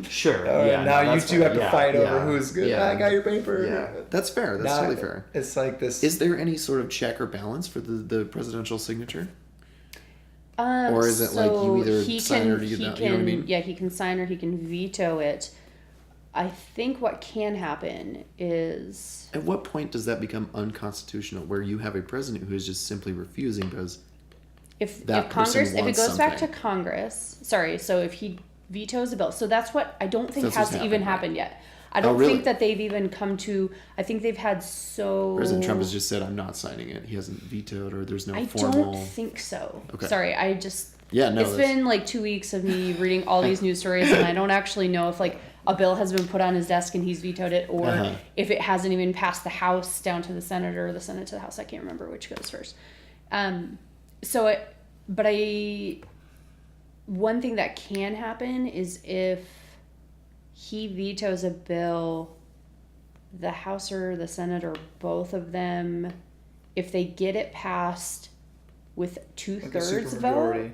Sure. Now you that's two fair. have to fight over who's good. I got your paper. Yeah, that's fair. That's Now, totally fair. It's like this. Is there any sort of check or balance for the presidential signature? Or is it like you either sign or you don't? You know what I mean? Yeah, he can sign or he can veto it. I think what can happen is At what point does that become unconstitutional, where you have a president who is just simply refusing because if that Congress, person if it wants goes back to something? Congress, so if he vetoes a bill, so that's what I don't think That's has what's even happened, happened yet. I don't really? think that they've even come to. I think they've had so. President Trump has just said, "I'm not signing it." He hasn't vetoed, or there's no I formal. don't think so. Okay. Sorry, I just. Yeah, no. It's been like 2 weeks of me reading all these news stories, and I don't actually know if like a bill has been put on his desk and he's vetoed it, or if it hasn't even passed the House down to the Senate or the Senate to the House. I can't remember which goes first. One thing that can happen is if he vetoes a bill, the House or the Senate or both of them, if they get it passed with like a 2/3 vote, supermajority.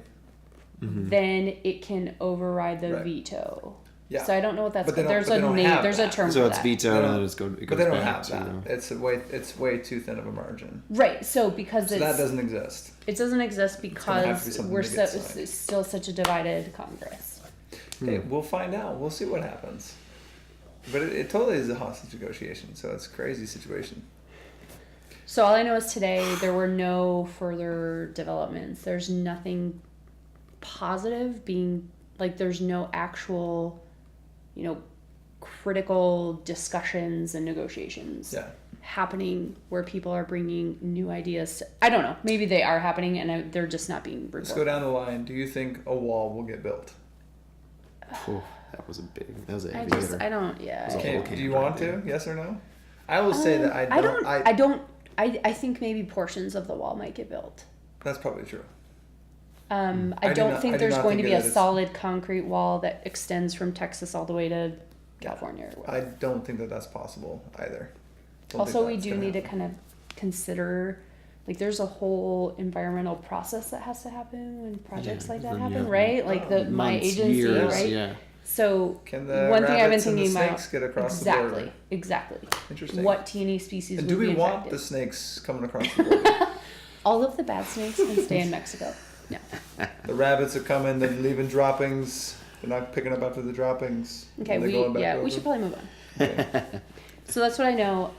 then it can override the Right. veto. Yeah. So I don't know what that's But they called. don't- There's but they a don't name. have There's a that. term So for it's that. vetoed, They and don't- then it goes But they don't back have to. that. It's way too thin of a margin. Right. So because So that doesn't exist. it doesn't exist gonna have to be because something we're that gets signed. it's still such a divided Congress. Hey, we'll find out. We'll see what happens. But it totally is a hostage negotiation, so it's a crazy situation. So all I know is today there were no further developments. There's nothing positive being like there's no actual, critical discussions and negotiations Yeah. happening where people are bringing new ideas. I don't know. Maybe they are happening and they're just not being Let's reported. go down the line. Do you think a wall will get built? Oh, that was a I heavy just, hitter. I don't, yeah. It's a Okay, whole do can you right want there. to? Yes or no? I will say that I think maybe portions of the wall might get built. That's probably true. I I do don't not- think I do there's not going to think be a that it's- solid concrete wall that extends from Texas all the way to California or I whatever. don't think that that's possible either. Don't Also, think we that's do gonna need to happen. kind of consider, like, there's a whole environmental process that has to happen when projects like that then, happen, yeah. right? Like my Months, agency, years, right? Yeah. So Can the one thing I've been rabbits and the thinking about snakes get across the exactly, border? exactly. Interesting. What teeny species And would do we be want infected? the snakes coming across the border? All of the bad snakes can stay in Mexico. No. The rabbits are coming. They're leaving droppings. They're not picking up after the droppings. Okay, and they're going back over. we should probably move on. Okay. So that's what I know.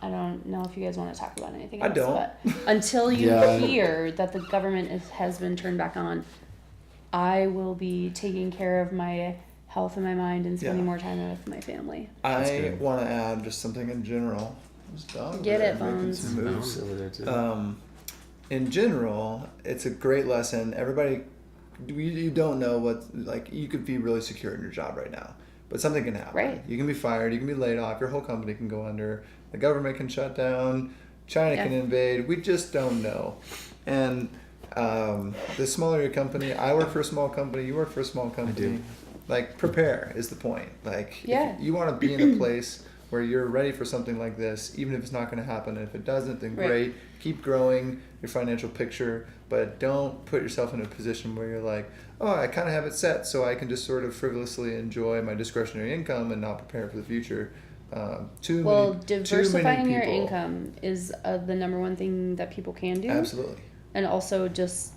I don't know if you guys want to talk about anything I else. don't. But until you Yeah. hear that the government has been turned back on, I will be taking care of my health and my mind and spending Yeah. more time with my family. That's I good. want to add just something in general. This dog over Get there it, making Bones. some moves. Over there too. In general, it's a great lesson. Everybody, you don't know what, like, you could be really secure in your job right now, but something can happen. Right. You can be fired, you can be laid off, your whole company can go under, the government can shut down, China Yeah. can invade. We just don't know. And the smaller your company, I work for a small company, you work for a small company. do. Like, prepare is the point. Like, Yeah. if you want to be in a place where you're ready for something like this, even if it's not going to happen. And if it doesn't, then Right. great. Keep growing your financial picture, but don't put yourself in a position where you're like, oh, I kind of have it set, so I can just sort of frivolously enjoy my discretionary income and not prepare for the future. Too many Diversifying your people- income is the number one thing that people can do. Absolutely. And also just,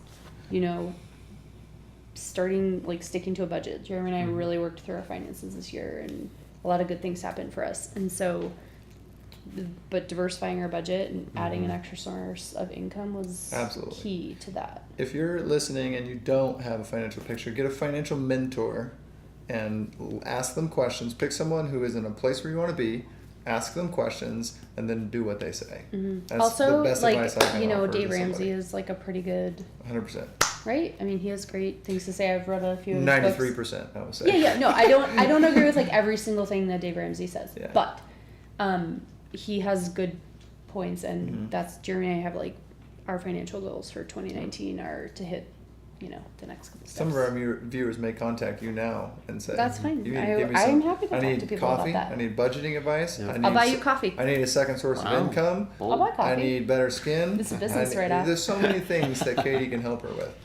sticking to a budget. Jeremy and I really worked through our finances this year, and a lot of good things happened for us. And so, but diversifying our budget and adding an extra source of income was Absolutely. key to that. If you're listening and you don't have a financial picture, get a financial mentor and ask them questions. Pick someone who is in a place where you want to be, ask them questions, and then do what they say. That's Also, the best advice I can offer Dave to Ramsey somebody. is like a pretty good, 100%. right? I mean, he has great things to say. I've read a few of his books. 93%, I would say. Yeah. No, I don't agree with like every single thing that Dave Ramsey says. Yeah. But he has good points, and Mhm. that's Jeremy and I have like our financial goals for 2019 are to hit, the next couple steps. Some of our viewers may contact you now and say, That's fine. "You need to give me I'm happy to I talk need to people coffee. about that. I need budgeting advice. Yeah. I'll buy you coffee. I need a second source of income. I'll buy coffee. I need better skin. It's a business right off. There's so many things that Katie can help her with.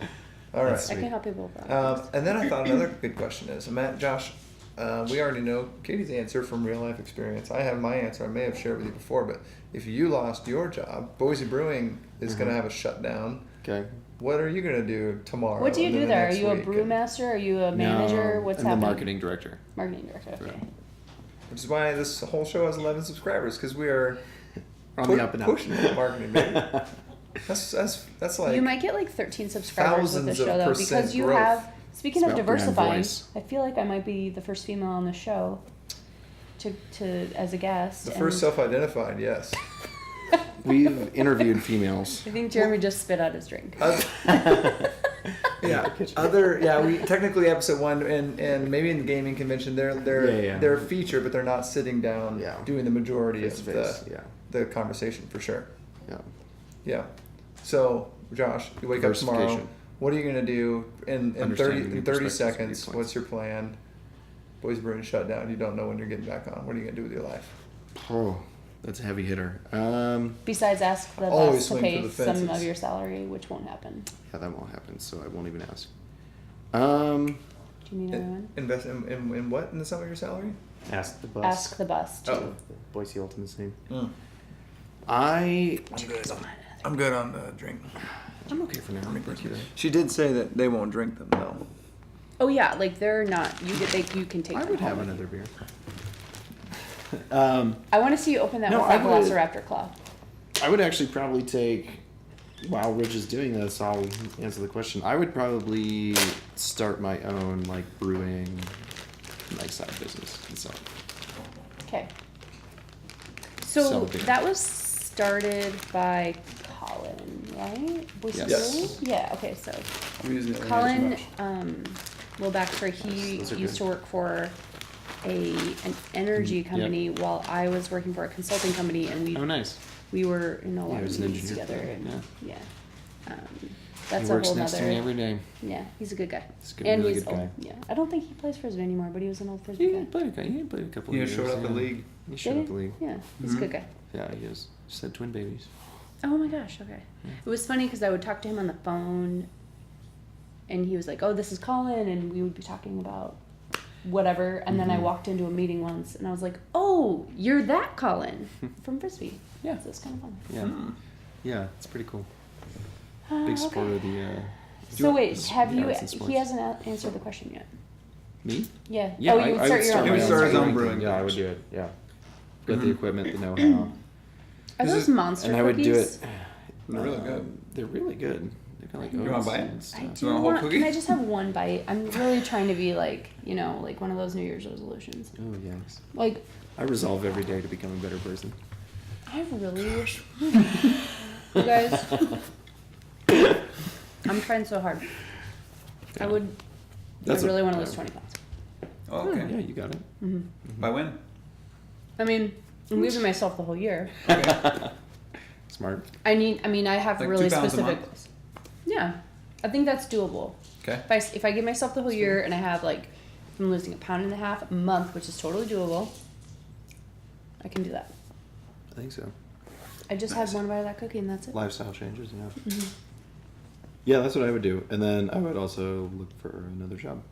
All right. I can help people with that. And then I thought another good question is, Matt, Josh, we already know Katie's answer from real life experience. I have my answer. I may have shared with you before, but if you lost your job, Boise Brewing is going to have a shutdown. Okay. What are you going to do tomorrow? What do you and do then the there? Are next you a week? brewmaster? Are you a manager? No, What's I'm happening? the marketing director. Marketing director. Okay. Which is why this whole show has 11 subscribers, because we are On the up and up. pushing the marketing, baby. That's like You might get like 13 subscribers with the thousands of show though, percent because you growth. have. Speaking It's of about brand diversifying, voice. I feel like I might be the first female on the show, to as a guest. the and first self-identified, yes. We've interviewed females. I think Jeremy just spit out his drink. Yeah. We technically episode 1 and maybe in the gaming convention they're a feature, but they're not sitting down doing the majority Face of to face, the conversation for sure. Yeah. Yeah. So Josh, you wake up tomorrow. Diversification. What are you gonna do in 30 Understanding in 30 perspectives, seconds? viewpoints. What's your plan? Boise Brewing shut down. You don't know when you're getting back on. What are you gonna do with your life? Oh, that's a heavy hitter. Besiase ask the Always boss to swing pay for the some fences. of your salary, which won't happen. Yeah, that won't happen, so I won't even ask. Do you need another one? Invest in what in the sum of your salary? Ask the boss. Ask the boss too. Oh. Boise Ultimate name. Mm. I'm good on the drink. I'm okay for now. Thank you. She did say that they won't drink them though. Oh yeah, like they're not. You can take. I them would home have with another you. beer. I want to see you open that No, with I that would- Velociraptor claw. I would actually probably take, while Rich is doing this, I'll answer the question. I would probably start my own, like, brewing, like, side business and so. Okay. So Sell beer. that was started by Colin, right? Boise Yes. Brewing? Yeah. Okay. So I'm using it Colin, too much. well, back for he Those are used good. to work for an energy company while I was working for a consulting company, and Oh, nice. we were in a lot Yeah, he was of an meetings engineer. together. And Yeah. That's He a works whole next nother. to me every day. Yeah, he's a good guy. He's a good, And really he's good old. guy. Yeah, I don't think he plays frisbee anymore, but he was an old frisbee He guy. played a couple He of years. showed up the yeah. league. He showed Did up the league. Yeah, he's a good guy. Yeah, he is. Just had twin babies. Oh my gosh, okay. It was funny because I would talk to him on the phone and he was like, oh, this is Colin, and we would be talking about whatever, and then I walked into a meeting once and I was like, oh, you're that Colin from Frisbee. Yeah. So it's kind of fun. Yeah. Yeah, it's pretty cool. Big supporter of the. So wait, have you, arts and sports. he hasn't answered the question yet. Me? Yeah. Yeah, oh, you would start your own. He would start his own brewing. Yeah, I would do it. Yeah. Got the equipment, the know-how. Are This those is- monster And I would do cookies? it. They're really good. They're really good. They're kind of like You wanna oats bite it? and I stuff. You do want a whole want. cookie? Can I just have one bite? I'm really trying to be like, like one of those New Year's resolutions. Oh, yes. Like, I resolve every day to become a better person. I really wish. You guys, I'm trying so hard. I Yeah. would. That's I really want to yeah. lose 20 pounds. Oh, okay. Yeah, you got it. By when? I mean, I'm leaving myself the whole year. Smart. I have Like really 2 pounds a specific. month? Yeah, I think that's doable. Okay. If I give myself the whole year and I have like, if I'm losing 1.5 pounds a month, which is totally doable. I can do that. I think so. I just Nice. had one bite of that cookie and that's it. Lifestyle changes, yeah. Mm-hmm. Yeah, that's what I would do. And then I would also look for another job.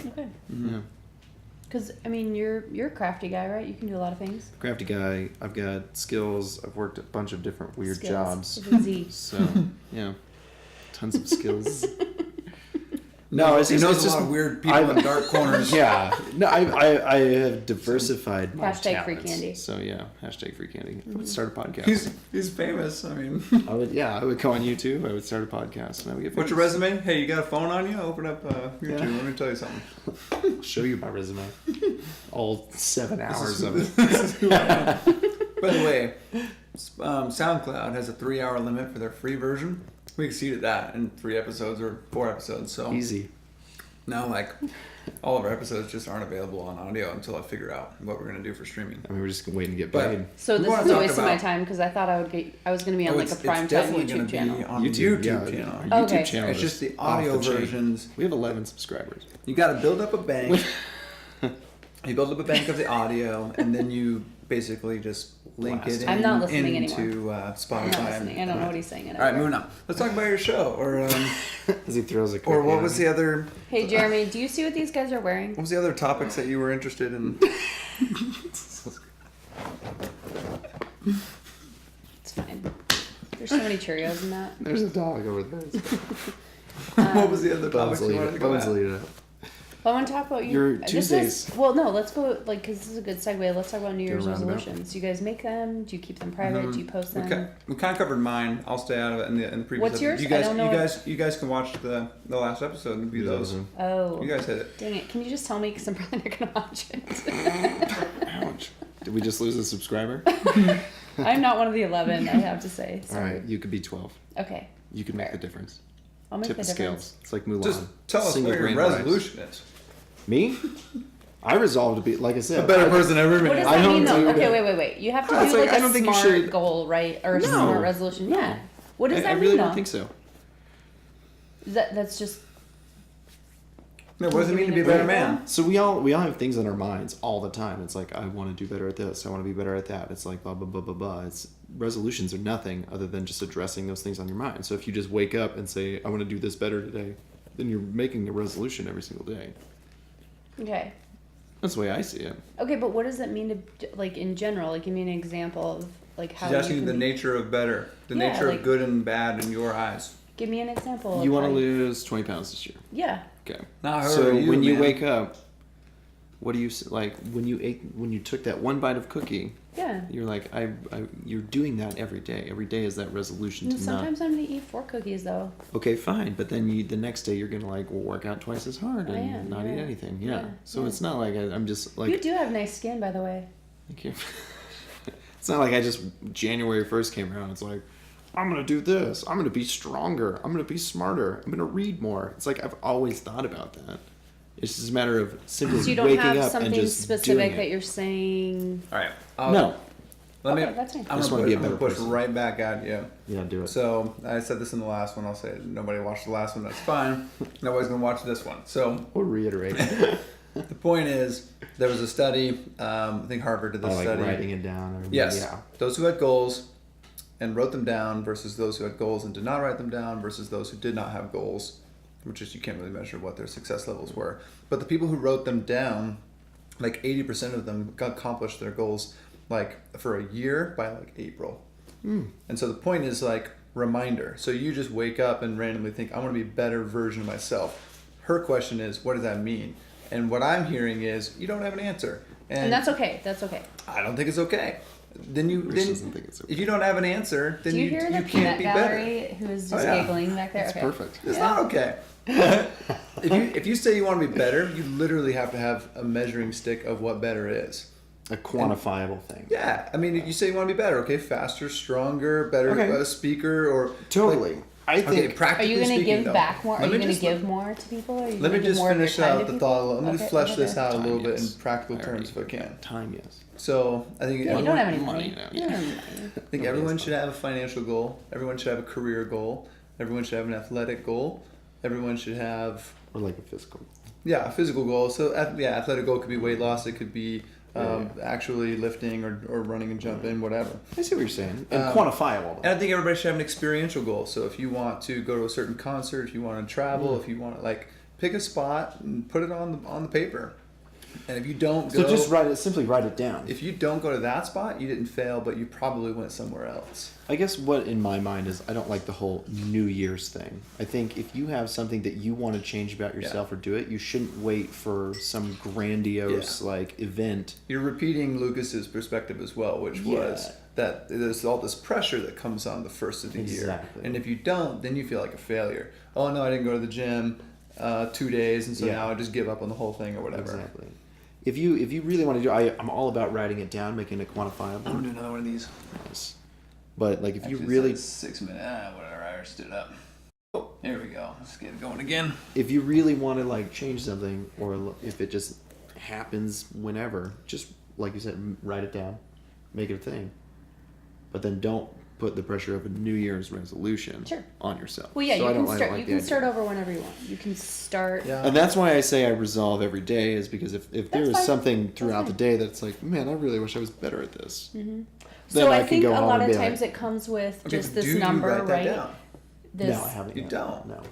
Okay. Yeah. Because you're a crafty guy, right? You can do a lot of things. Crafty guy. I've got skills. I've worked a bunch of different weird Skills jobs. with a Z. So, yeah. Tons of skills. No, it's He just, knows it's a just lot of weird people in dark corners. Yeah. No, I have diversified my Hashtag free talents. candy. So yeah, hashtag free candy. I would start a podcast. He's famous. I mean, I would go on YouTube. I would start a podcast and I would get what's your famous. resume? Hey, you got a phone on you? Open up YouTube. Yeah. Let me tell you something. I'll show you my resume. All 7 hours of it. This is who I am. By the way, SoundCloud has a 3-hour limit for their free version. We exceeded that in 3 episodes or 4 episodes. So Easy. Now, like, all of our episodes just aren't available on audio until I figure out what we're gonna do for streaming. I mean, we're just waiting to get But- paid. So We this wanna is a talk waste of my about- time because I thought I was going to be on like a prime time definitely YouTube gonna channel. be on YouTube yeah, channel. our YouTube Okay. channel. It's is just the off audio chain. versions. We have 11 subscribers. You got to build up a bank. You build up a bank of the audio, and then you basically just link Blast it it. I'm not listening into Spotify. I'm not listening. I don't know what he's saying. All right, moving on. Let's talk about your show, or As he throws a or what was the other? Hey Jeremy, do you see what these guys are wearing? What was the other topics that you were interested in? It's fine. There's so many Cheerios in that. There's a dog over there. What was the other topics you wanted to go Bones at? lead it up. Well, I want to talk about Your this Tuesdays. well, no, let's go because this is a good segue. Let's talk about New Go Year's roundabout. resolutions. Do you guys make them? Do you keep them private? Do you post them? We kind of covered mine. I'll stay out of it in the previous. What's yours? You guys, I don't know you guys can watch the last episode and view those. Oh, You guys hit it. dang it! Can you just tell me because I'm probably not gonna watch it. Ouch. Did we just lose a subscriber? I'm not one of the 11. I have to say. All Sorry. right, you could be 12. Okay, You could make Fair. the difference. I'll make Tip the the difference. scales. It's like Mulan. Just tell us Single what your grain rice. resolution is. Me? I resolved to be, like I said, A better person every What minute. does I that don't mean though? do Okay, that. wait. You have to It's do like, like I a don't think you smart should- goal, right? Or a No. smart resolution. Yeah. What does that I mean really though? don't think so. That's just No, what does it mean to be a Give me an better example. man? So we all have things in our minds all the time. It's like, I want to do better at this. I want to be better at that. It's like blah blah blah blah blah. It's resolutions are nothing other than just addressing those things on your mind. So if you just wake up and say, I want to do this better today, then you're making a resolution every single day. okay. That's the way I see it. Okay, but what does that mean to like in general? Like, give me an example of like how. She's asking you the can be- nature of better, the Yeah, nature like- of good and bad in your eyes. Give me an example. You of want to how lose 20 pounds this year. Yeah. Okay. Now, how So are you, when you man? wake up, what do you like when you took that one bite of cookie? Yeah. You're like, you're doing that every day. Every day is that resolution to not. Sometimes I'm gonna eat 4 cookies though. Okay, fine, but then the next day you're gonna like work out twice as hard I and am, not eat yeah. anything. Yeah. Yeah, So yeah. it's not like I'm just like. You do have nice skin, by the way. Thank you. It's not like I just January 1st came around. It's like I'm gonna do this. I'm gonna be stronger. I'm gonna be smarter. I'm gonna read more. It's like I've always thought about that. It's just a matter of simply So you don't waking have up and something just specific doing that it. you're saying. All right. No. Let me. Okay, that's fine. I'm Just gonna wanna be a push, I'm better gonna push person. right back at you. Yeah, do it. So I said this in the last one. I'll say it. Nobody watched the last one. That's fine. Nobody's gonna watch this one. So Or reiterate. the point is, there was a study. I think Harvard did this Oh, like study. writing it down. Or, Yes. Yeah. Those who had goals and wrote them down versus those who had goals and did not write them down versus those who did not have goals, which is you can't really measure what their success levels were. But the people who wrote them down, like 80% of them accomplished their goals like for a year by like April. And so the point is like reminder. So you just wake up and randomly think, I want to be a better version of myself. Her question is, what does that mean? And what I'm hearing is, you don't have an answer. And that's okay. That's okay. I don't think it's okay. Then Bruce doesn't think it's okay. if you don't have an answer, then Do you hear the can't peanut be better. gallery who is just Oh, yeah. giggling back there? It's Okay. perfect. It's Yeah. not okay. if you say you want to be better, you literally have to have a measuring stick of what better is. A quantifiable thing. Yeah, I mean, if you say you want to be better, okay, faster, stronger, better Okay. speaker, or Totally. I okay, think. Are practically you going to speaking, give though. back more? Are Let you me going to just- give more to people? Or are you Let me gonna give just more of your finish time out to the people? thought. Let me Okay, just flesh okay. this out a little bit in yes. practical I already- terms if I can. Time, yes. So I think Yeah, you don't have any Money money. now, You don't yeah. have any money. I think everyone should have a financial goal. Everyone should have a career goal. Everyone should have an athletic goal. Everyone should have Or like a physical. a physical goal. So athletic goal could be weight loss. It could be Yeah. actually lifting or running and jumping, whatever. I see what you're saying. And Um, quantifiable. And I think everybody should have an experiential goal. So if you want to go to a certain concert, if you want to travel, if you want to like pick a spot and put it on the paper. And if you don't go, So just simply write it down. if you don't go to that spot, you didn't fail, but you probably went somewhere else. I guess what in my mind is I don't like the whole New Year's thing. I think if you have something that you want to change about yourself or do it, you shouldn't wait for some grandiose like event. You're repeating Lucas's perspective as well, which was that there's all this pressure that comes on the first of the year. Exactly. And if you don't, then you feel like a failure. Oh no, I didn't go to the gym 2 days, and so Yeah. now I just give up on the whole thing or whatever. Exactly. If you really want to do, I'm all about writing it down, making it quantifiable. I'm gonna do another one of these. Yes. But like if you Actually, really it's like 6 minutes. Whatever. I already stood up. Oh, here we go. Let's get it going again. If you really want to like change something, or if it just happens whenever, just like you said, write it down, make it a thing. But then don't put the pressure of a New Year's resolution on yourself. Well, yeah, So you can start over whenever you want. You can start. Yeah. And that's why I say I resolve every day, is because if there is fine. something throughout the day that's like, man, I really wish I was better at this. Mm-hmm. Then So I I can think go a home lot and of be times like, it comes with Okay, just but this do number, you write that right? down? This, no, I haven't. You yet. don't. No.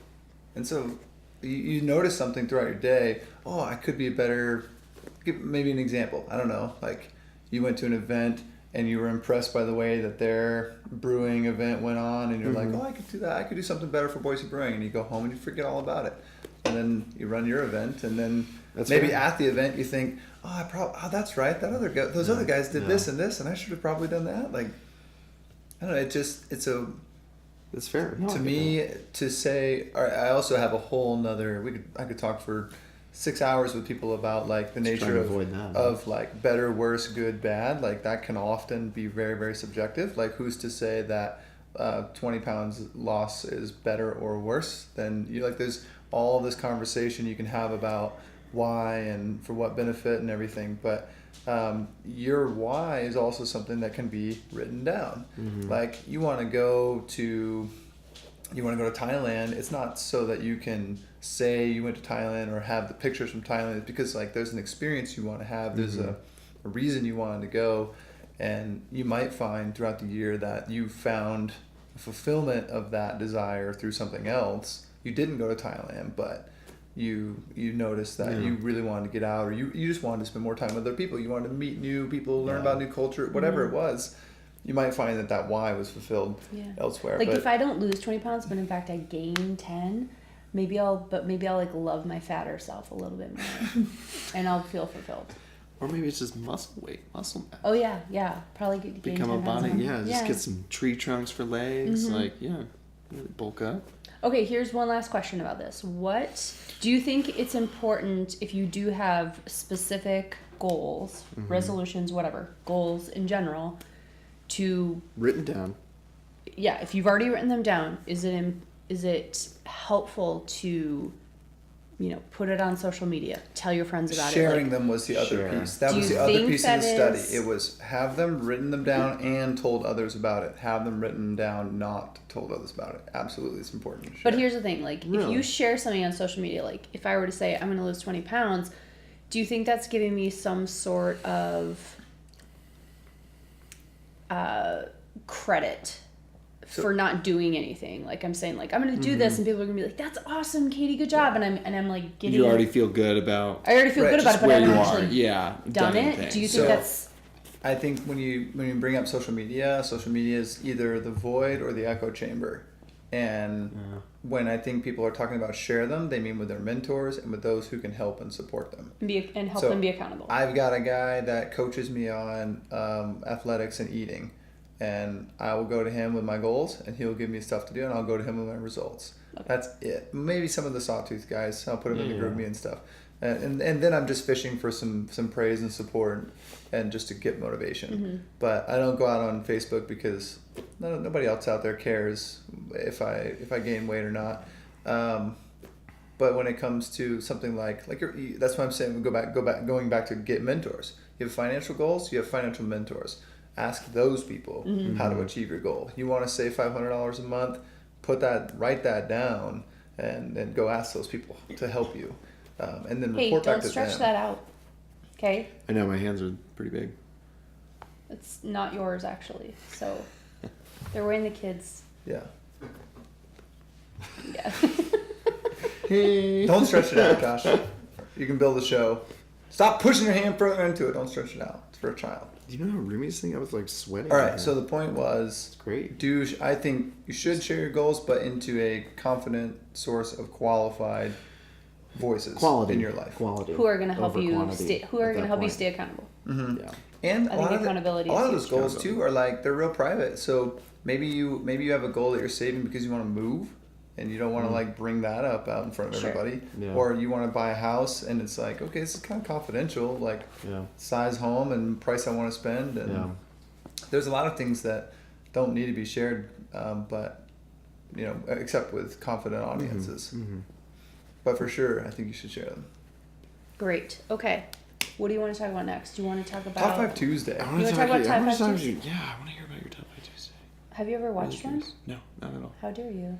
And so you notice something throughout your day. Oh, I could be a better. Give maybe an example. I don't know. Like you went to an event and you were impressed by the way that their brewing event went on, and you're like, oh, I could do that. I could do something better for Boise Brewing. And you go home and you forget all about it. And then you run your event, and then maybe fair. at the event you think, oh, that's right. That other guy, those other guys did this and this, and I should have probably done that. Like, I don't know. That's fair. No, I To get me, that. to say, I also have a whole nother. I could talk for 6 hours with people about like the Just nature trying to avoid that. of like better, worse, good, bad. Like that can often be very, very subjective. Like who's to say that 20 pounds loss is better or worse than you? Like there's all this conversation you can have about why and for what benefit and everything, but your why is also something that can be written down. Like you want to go to Thailand. It's not so that you can say you went to Thailand or have the pictures from Thailand. It's because like there's an experience you want to have. There's a reason you wanted to go, and you might find throughout the year that you found fulfillment of that desire through something else. You didn't go to Thailand, but you noticed that you really wanted to get out, or you just wanted to spend more time with other people. You wanted to meet new people, learn about new culture, whatever it was. You might find that why was fulfilled elsewhere. Like but if I don't lose 20 pounds, but in fact I gain 10, maybe I'll like love my fatter self a little bit more, and I'll feel fulfilled. Or maybe it's just muscle weight, muscle mass. Oh yeah, probably gain Become 10 a body, pounds. just get some tree trunks for legs, like really bulk up. Okay, here's one last question about this. What do you think it's important if you do have specific goals, resolutions, whatever, goals in general, to written down? Yeah, if you've already written them down, is it helpful to put it on social media, tell your friends about sharing it? them was the other piece. That Do was you the other think piece of the that study. It was have them, written them down, and told others about it. Have them written down, not told others about it. Absolutely, it's important to share. But here's the thing, like if Really? you share something on social media, like if I were to say I'm going to lose 20 pounds, do you think that's giving me some sort of credit for not doing anything? Like I'm saying, like I'm going to do this, and people are going to be like, "That's awesome, Katie, good job," and I'm like getting. You already feel good about. I already feel good about it, but I where haven't you are. actually Yeah, done it. anything. Do you So- think that's I think when you bring up social media is either the void or the echo chamber. And when I think people are talking about share them, they mean with their mentors and with those who can help and support them. help So, them be accountable? I've got a guy that coaches me on athletics and eating, and I will go to him with my goals, and he'll give me stuff to do, and I'll go to him with my results. Okay. That's it. Maybe some of the sawtooth guys, I'll put them in the group with me and stuff. And then I'm just fishing for some praise and support and just to get motivation. But I don't go out on Facebook because nobody else out there cares if I gain weight or not. But when it comes to something like that's why I'm saying going back to get mentors. You have financial goals, you have financial mentors. Ask those people how to achieve your goal. You want to save $500 a month, write that down, and then go ask those people to help you. And then report back to them. Hey, don't stretch that out. Okay? I know my hands are pretty big. It's not yours, actually. So they're wearing the kids. Yeah. Yeah. Hey. Don't stretch it out, Josh. You can build a show. Stop pushing your hand further into it. Don't stretch it out. It's for a child. Do you know how roomies think I was like sweating? All right. So the point was, it's great. I think you should share your goals, but into a confident source of qualified voices Quality in your life. Quality. Who are going to help over you quantity who are at going to that help you point. stay accountable? Yeah. And I think accountability a lot is of those huge. goals too are like they're real private. So maybe you have a goal that you're saving because you want to move, and you don't want to like bring that up out in front of Sure. everybody. Yeah. Or you want to buy a house, and it's like, okay, this is kind of confidential, like size home and price I want to spend, and there's a lot of things that don't need to be shared. But except with confident audiences. Mm-hmm. But for sure, I think you should share them. Great. Okay. What do you want to talk about next? Do you want to talk about Top 5 Tuesday. I You want wanna to talk about I wanna Top talk Five to you. Yeah, I want to hear about your Top 5 Tuesday. Have you ever Really watched one? curious. No, not at all. How dare you?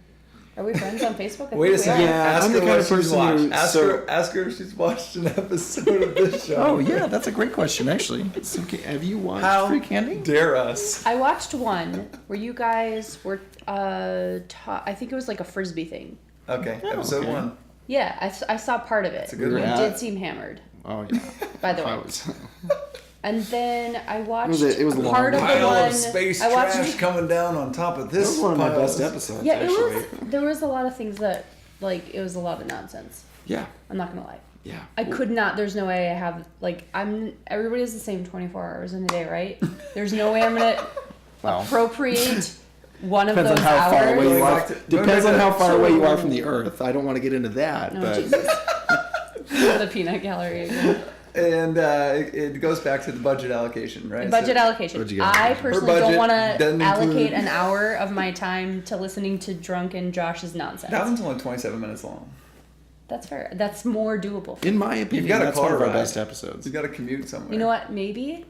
Are we friends on Facebook? I Wait a think we second. are. Yeah, Ask I'm her the kind what of she's person watched. who- Ask her if she's watched an episode of this show. Oh yeah, that's a great question actually. It's okay. Have you watched How Free Candy? dare us? I watched one where you guys were, I think it was like a Frisbee thing. Okay, Oh, episode okay. 1. Yeah, I saw part of it. That's a good You one. Yeah. did seem hammered, Oh yeah. by the I way. was. And then I watched It was a long part of the Pile one. of space I watched. trash coming down on top of That this. was one of my pile. best episodes. Yeah, actually. it was. There was a lot of things that, like, it was a lot of nonsense. Yeah. I'm not gonna lie. Yeah. I could not. There's no way I have like Everybody has the same 24 hours in a day, right? There's no way I'm gonna Well, appropriate one of depends those on how hours. far away you Going are. back to- Depends on how far So- away you are from the Earth. I don't want to get into that, No, but Jesus. The peanut gallery again. And it goes back to the budget allocation, right? Budget So- allocation. Budget I allocation. personally Her don't budget want to doesn't allocate include- an hour of my time to listening to drunken Josh's nonsense. That one's only 27 minutes long. That's fair. That's more doable. For in my opinion, got a that's one car of our ride. best episodes. You got to commute somewhere. You know what? Maybe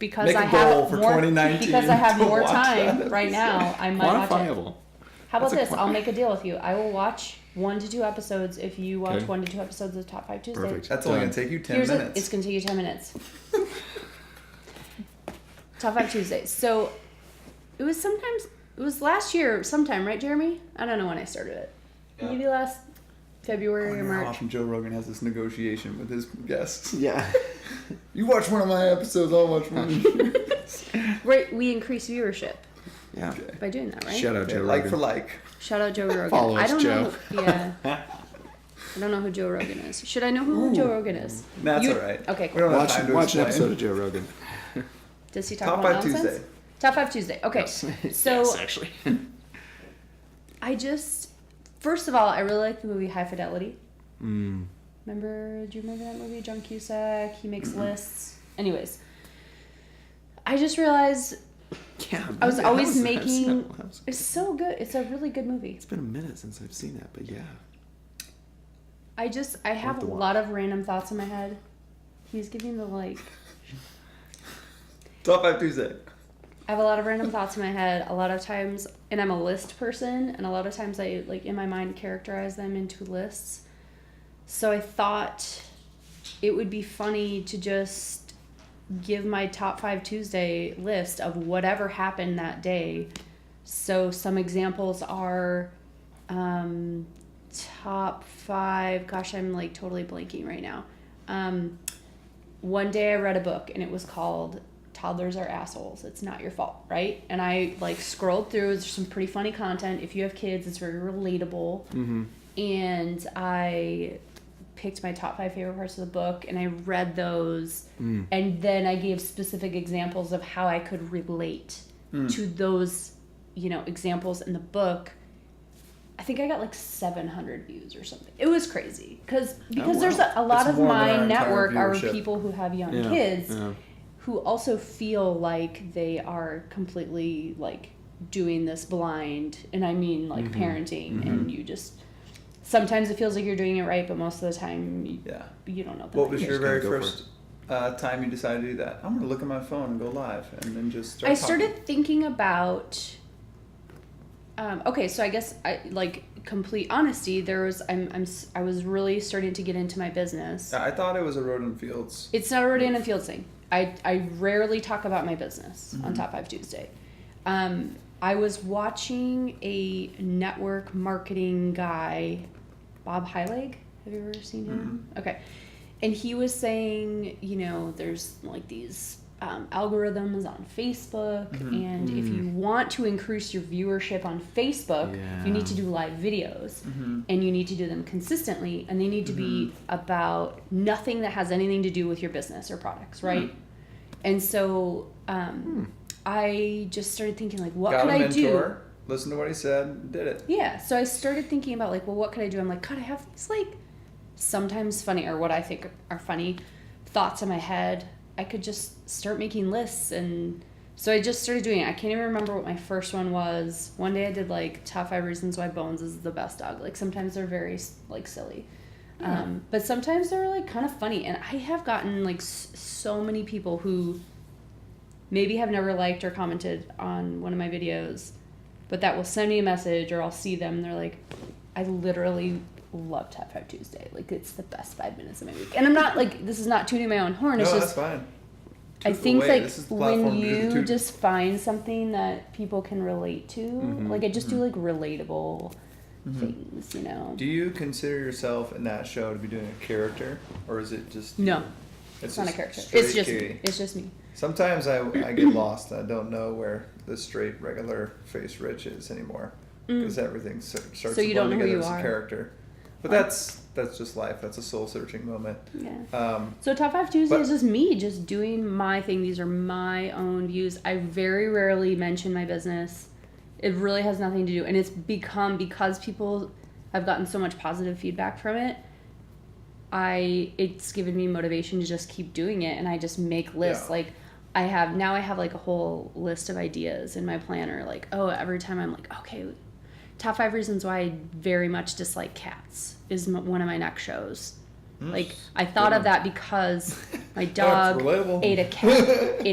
because Make a I goal have for more 2019 because I have to more watch time that right now. I might watch it. Quantifiable. How about That's a this? I'll make a deal with you. I will watch 1 to 2 episodes if you watch Okay. 1 to 2 episodes of Top 5 Tuesday. Perfect. That's only Done. going to take you 10 It's minutes. going to take you 10 minutes. Top 5 Tuesdays. So it was last year sometime, right, Jeremy? I don't know when I started it. Yeah. Maybe last February or How March. often Joe Rogan has this negotiation with his guests. Yeah. You watch one of my episodes, I'll watch one. Right, we increase viewership Yeah. Okay. by doing that, right? Shout out Okay, Joe like Rogan. for like. Shout out Joe Rogan. Follow I us, don't Joe. know. Yeah. I don't know who Joe Rogan is. Should I know who Joe Rogan is? That's You- all right. Okay, We cool. don't have time to Watch an explain. episode of Joe Rogan. Does he talk Top about 5 nonsense? Tuesday. Top 5 Tuesday. Okay. So yes, actually. first of all, I really like the movie High Fidelity. Mm. Do you remember that movie? John Cusack, he makes lists. Anyways, I just realized Yeah. I was maybe always I've seen making. that one. It's so good. It's a really good movie. It's been a minute since I've seen that, but yeah. I have to a watch. lot of random thoughts in my head. He's giving the like. Top 5 Tuesday. I have a lot of random thoughts in my head. A lot of times, and I'm a list person, and a lot of times I like in my mind characterize them into lists. So I thought it would be funny to just give my top 5 Tuesday list of whatever happened that day. So some examples are top 5. Gosh, I'm like totally blanking right now. One day I read a book and it was called Toddlers Are Assholes. It's Not Your Fault, right? And I like scrolled through. There's some pretty funny content. If you have kids, it's very relatable. Mm-hmm. And I picked my top 5 favorite parts of the book and I read those. And then I gave specific examples of how I could relate to those, examples in the book. I think I got like 700 views or something. It was crazy because wow. there's a lot It's of more than my our entire network are viewership. people who have young Yeah, kids yeah. who also feel like they are completely like doing this blind, and I mean like parenting, and you just sometimes it feels like you're doing it right, but most of the time Yeah. you don't know. What was your just very gotta go for first time you decided to do that? I'm going to look at my phone and go live and then just start I talking. started thinking about. Okay, so I guess I like complete honesty. I was really starting to get into my business. I thought it was a road and fields. It's not a Rodan and Fields thing. I rarely talk about my business on Top 5 Tuesday. I was watching a network marketing guy, Bob Heilig. Have you ever seen him? Okay. And he was saying, there's like these algorithms on Facebook, and if you want to increase your viewership on Facebook, you need to do live videos, and you need to do them consistently, and they need to be about nothing that has anything to do with your business or products, right? And so I just started thinking, like, what Got could a I mentor, do? listened to what he said, did it. Yeah, so I started thinking about, like, well, what could I do? I'm like, God, I have these, like, sometimes funny, or what I think are funny thoughts in my head. I could just start making lists and So I just started doing it. I can't even remember what my first one was. One day I did like top 5 reasons why Bones is the best dog. Like sometimes they're very like silly. But sometimes they're like kind of funny. And I have gotten like so many people who maybe have never liked or commented on one of my videos, but that will send me a message or I'll see them and they're like, I literally love Top 5 Tuesday. Like it's the best 5 minutes of my week. And I'm not like, this is not tooting my own horn. It's No, just, that's fine. I Toot think away. like This is the when platform to do the you toot. just find something that people can relate to, like I just do like relatable things, you know. Do you consider yourself in that show to be doing a character, or is it just No, it's not a just character. straight It's just Katie? it's just me. Sometimes I get lost. I don't know where the straight regular face Rich is anymore because everything starts So to you blur don't know who together you as a are. character. But that's just life. That's a soul searching moment. Yeah. So Top 5 Tuesday but- is just me just doing my thing. These are my own views. I very rarely mention my business. It really has nothing to do, and it's become because people have gotten so much positive feedback from it. It's given me motivation to just keep doing it, and I just make lists. Yeah. Like I have like a whole list of ideas in my planner. Like every time I'm like, okay, top 5 reasons why I very much dislike cats is one of my next shows. Like I thought of that because my dog relatable. ate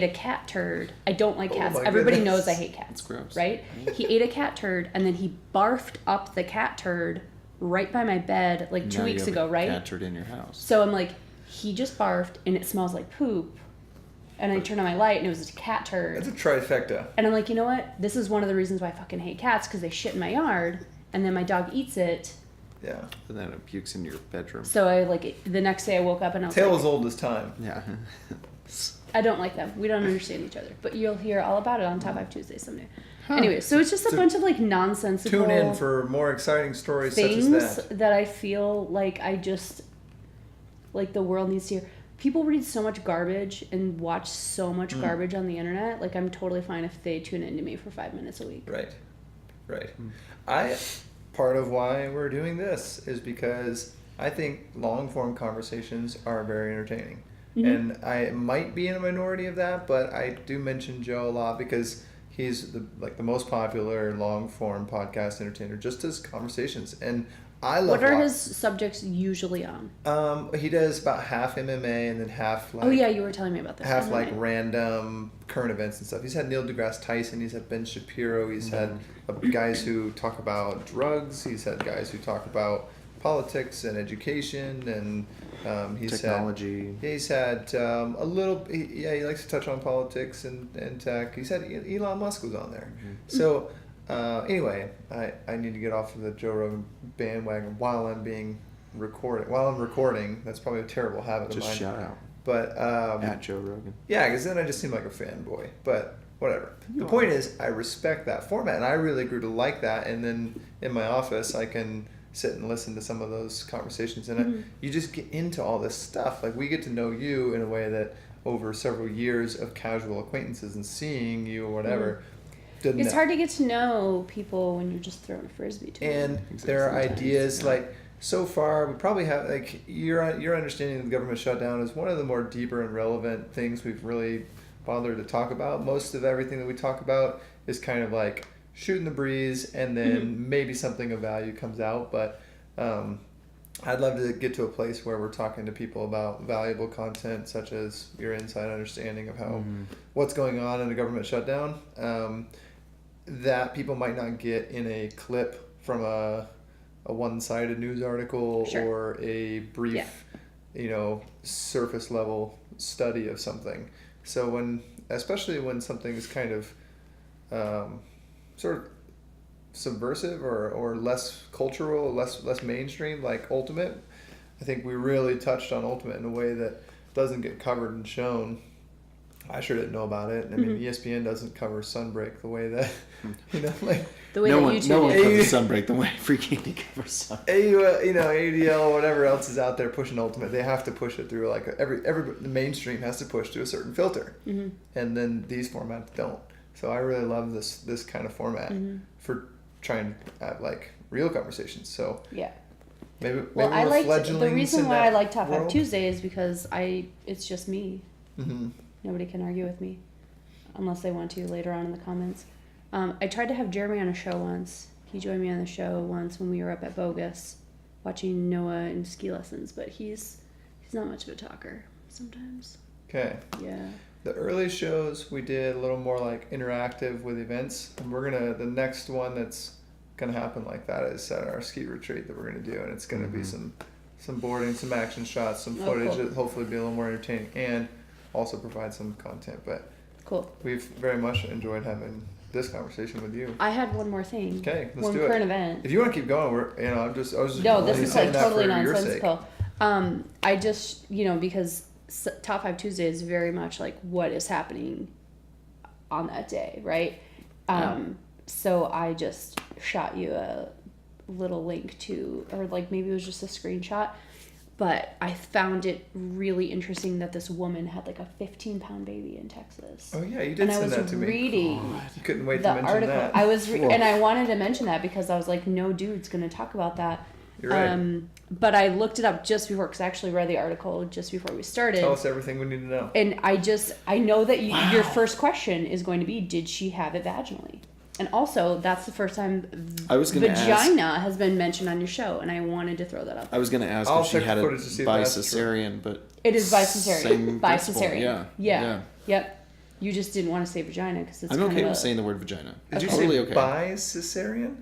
a cat turd. I don't like cats. my Everybody goodness. knows I hate cats. That's gross. Right? He ate a cat turd and then he barfed up the cat turd right by my bed like 2 Now you weeks have ago, a right? cat turd in your house. So I'm like, he just barfed and it smells like poop. And I turned on my light and it was a cat turd. That's a trifecta. And I'm like, you know what? This is one of the reasons why I fucking hate cats, because they shit in my yard and then my dog eats it. Yeah. And then it pukes in your bedroom. So the next day I woke up and I was Tale like, as old as time. Yeah. I don't like them. We don't understand each other. But you'll hear all about it on Top 5 Tuesday someday. Anyway, so it's just a bunch of like nonsensical Tune in for more exciting stories things such as that. that I feel like the world needs to hear. People read so much garbage and watch so much garbage on the internet. Like I'm totally fine if they tune into me for 5 minutes a week. Right. Part of why we're doing this is because I think long form conversations are very entertaining. And I might be in a minority of that, but I do mention Joe a lot because he's the most popular long form podcast entertainer, just his conversations. And I love What are his subjects usually on? he does about half MMA and then half like Oh yeah, you were telling me about this. half like random current events and stuff. He's had Neil deGrasse Tyson, he's had Ben Shapiro, he's had guys who talk about drugs, he's had guys who talk about politics and education, and he's Technology. he's had a little. He likes to touch on politics and tech. He said Elon Musk was on there. So anyway, I need to get off of the Joe Rogan bandwagon while I'm recording. That's probably a terrible habit Just of mine. shout out. But At Joe Rogan. yeah, because then I just seem like a fanboy. But whatever. The point is, I respect that format, and I really grew to like that. And then in my office, I can sit and listen to some of those conversations, and you just get into all this stuff. Like we get to know you in a way that over several years of casual acquaintances and seeing you or whatever. It's hard to get to know people when you're just throwing a frisbee to them. And there are Sometimes, ideas like so far we probably have like your understanding of the government shutdown is one of the more deeper and relevant things we've really bothered to talk about. Most of everything that we talk about is kind of like shooting the breeze, and then maybe something of value comes out. But I'd love to get to a place where we're talking to people about valuable content, such as your inside understanding of how what's going on in the government shutdown, that people might not get in a clip from a one-sided news article or a brief, surface level study of something. So especially when something is kind of sort of subversive or less cultural, less mainstream, like Ultimate. I think we really touched on Ultimate in a way that doesn't get covered and shown. I sure didn't know about it. I mean, ESPN doesn't cover Sunbreak the way that, like the way no that one, YouTube no one is. covers Sunbreak the way freaking covers Sunbreak. AUDL, whatever else is out there pushing Ultimate, they have to push it through like the mainstream has to push through a certain filter, and then these formats don't. So I really love this kind of format for trying to have like real conversations. So yeah. Maybe I we're liked fledglings the reason in why that I like Top 5 world. Tuesday is because it's just me. Mm-hmm. Nobody can argue with me. unless they want to later on in the comments. I tried to have Jeremy on a show once. He joined me on the show once when we were up at Bogus watching Noah and ski lessons, but he's not much of a talker sometimes. Okay. Yeah. The early shows we did a little more like interactive with events, and the next one that's gonna happen like that is at our ski retreat that we're gonna do, and it's gonna be some boarding, some action shots, some footage cool. that hopefully be a little more entertaining and also provide some content. But Cool. we've very much enjoyed having this conversation with you. I had one more thing. Okay, let's one do it. current event. If you want to keep going, I was just No, this is saying like that totally for your sake. nonsensical. I just, because Top 5 Tuesday is very much like what is happening on that day, right? So I just shot you a little link to, or like maybe it was just a screenshot, but I found it really interesting that this woman had like a 15-pound baby in Texas. Oh yeah, you did And I send was that to me. reading You couldn't wait the to mention article. that. I was and I wanted to mention that because I was like, no dude's gonna talk about that. You're right. But I looked it up just before, because I actually read the article just before we started. Tell us everything we need to know. And I know that your first question is going to be, did she have it vaginally? And also, that's the first time I was gonna vagina has been mentioned on your show, and I wanted to throw that up. I was going to ask I'll if she check had the it footage to see if by that's true. cesarean, but It is by cesarean. same By principle, cesarean. Yeah. Yep. You just didn't want to say vagina because it's I'm kind okay of with saying the word vagina. Did you Totally say okay. by cesarean?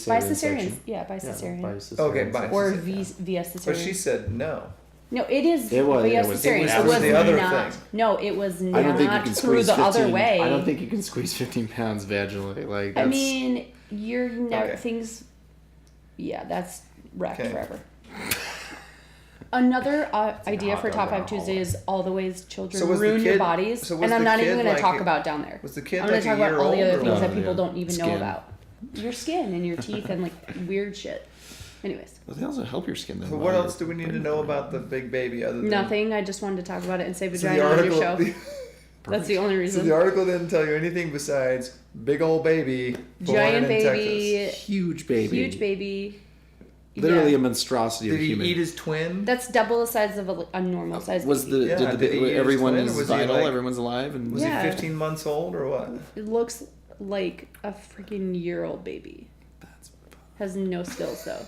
by cesarean. Yeah, by cesarean. by cesarean Okay, by section. Or cesarean. via cesarean. But she said no. No, it is It was- via it was- cesarean. it was the other not. thing. No, it was I don't think you not can through squeeze the 15, other way. I don't think you can squeeze 15 pounds vaginally. Like, I that's, mean, you're never Okay. things. Yeah, that's wrecked Okay. forever. Another idea hot for dog Top in a 5 Tuesday is all the ways children So was the ruin your kid- bodies, so was and I'm the not even kid going to like talk a- about down there. Was the kid I'm going like to talk a year about all the old other or things what? that people Yeah. don't even know Skin. about. Your skin and your teeth and like weird shit. Anyways, Well, they also help your skin. So what else do we need to know about the big baby other than nothing. I just wanted to talk about it and say So the vagina on your article, show. That's the only so reason. the article didn't tell you anything besides big old baby, born Giant in baby, Texas. Huge baby. huge baby. Literally Yeah. a monstrosity Did of a he human. eat his twin? That's double the size of a normal size was baby. the Yeah, did the did he eat his everyone twin, or is was he, vital? like- Everyone's alive, and Was Yeah. he 15 months old or what? It looks like a freaking year-old baby. that's Has no skills though.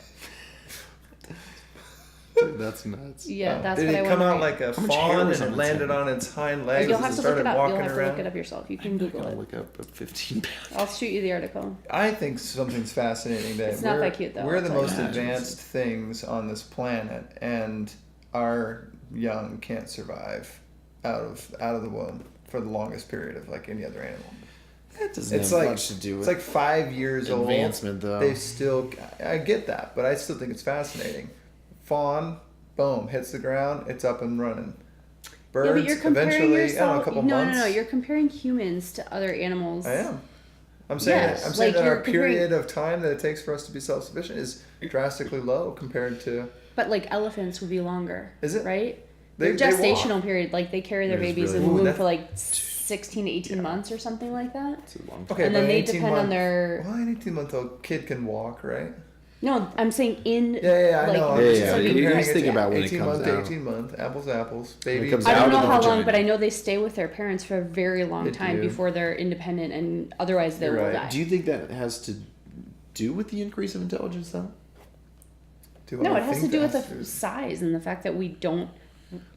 dude, that's nuts. Yeah, that's Did what I it want come to out read. like a How much hair fawn was and on it its landed head? on its hind legs You'll and have to look started it up. walking You'll have to around? look it up yourself. You can I'm Google gonna it. look up a 15 pound. I'll shoot you the article. I think something's fascinating that It's not that cute, though, we're I'll the tell you most that. advanced things on this planet, and our young can't survive out of the womb for the longest period of like any other animal. That doesn't It's have like much to do it's with like 5 years old. advancement, though. They still, I get that, but I still think it's fascinating. Fawn, boom, hits the ground, it's up and running. Birds, Yeah, but you're comparing eventually, I don't know, a yourself. couple No, months. no. You're comparing humans to other animals. I am. I'm saying Yes, I'm saying like that our you're comparing- period of time that it takes for us to be self-sufficient is drastically low compared to. But like elephants would be longer. Is it? Right? They Their walk. gestational period, like they carry their It is babies really in the long. womb Ooh, for like 16 to 18 months or something like that. It's a long time. Okay, And but then an they 18 depend on month, their. Well, an 18-month-old kid can walk, right? No, I'm saying in. Yeah, I like, know. I'm Yeah, just yeah, like you comparing just it think to about when it 18 comes month to out. 18 month, apples to apples, baby. comes I out don't of know the how long, vagina. but I know they stay with their parents for a very long They time do. before they're independent, and otherwise they You're will right. die. Do you think that has to do with the increase of intelligence, though? No, it has to think do with the that's- size and the fact that we don't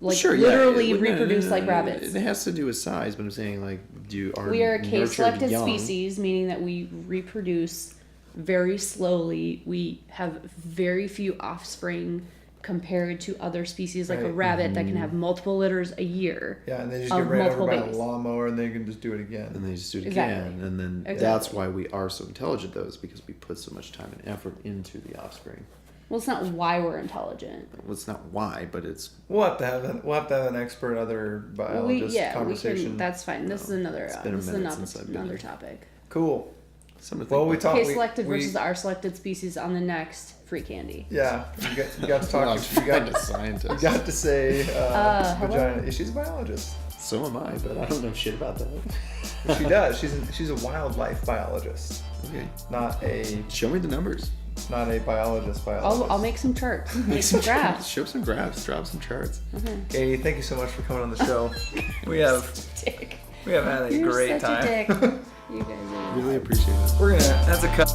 like Sure, yeah, literally it- no, reproduce no, like no, rabbits. It has to do with size, but I'm saying like, We are a nurtured case-selected young- species, meaning that we reproduce very slowly. We have very few offspring compared to other species like a Right. rabbit that can have multiple litters a year. Yeah, and they just of get ran over multiple by babies. a lawnmower and they can just do it again. And they just do it Exactly. again, and then Exactly. that's why we are so intelligent, though, is because we put so much time and effort into the offspring. Well, it's not why we're intelligent. Well, it's not why, but it's We'll have to have an expert, other biologist we conversation. can. That's fine. This is another. It's been a This is minute another, since I've been another here. topic. Cool. something to think Well, we about. talked. Case selected versus our selected species on the next free candy. Yeah, you got to Well, talk. I'm You not a got, scientist. you got to say hello? vagina. Yeah, she's a biologist. So am I, but I don't know shit about that. She does. She's a wildlife biologist, Okay, not a show me the numbers. biologist. I'll make some charts. Make some graphs. Show some graphs. Drop some charts. Katie, thank you so much for coming on the show. we have We have had a You're great such time. a dick. You guys are. Really appreciate it. That's a cut.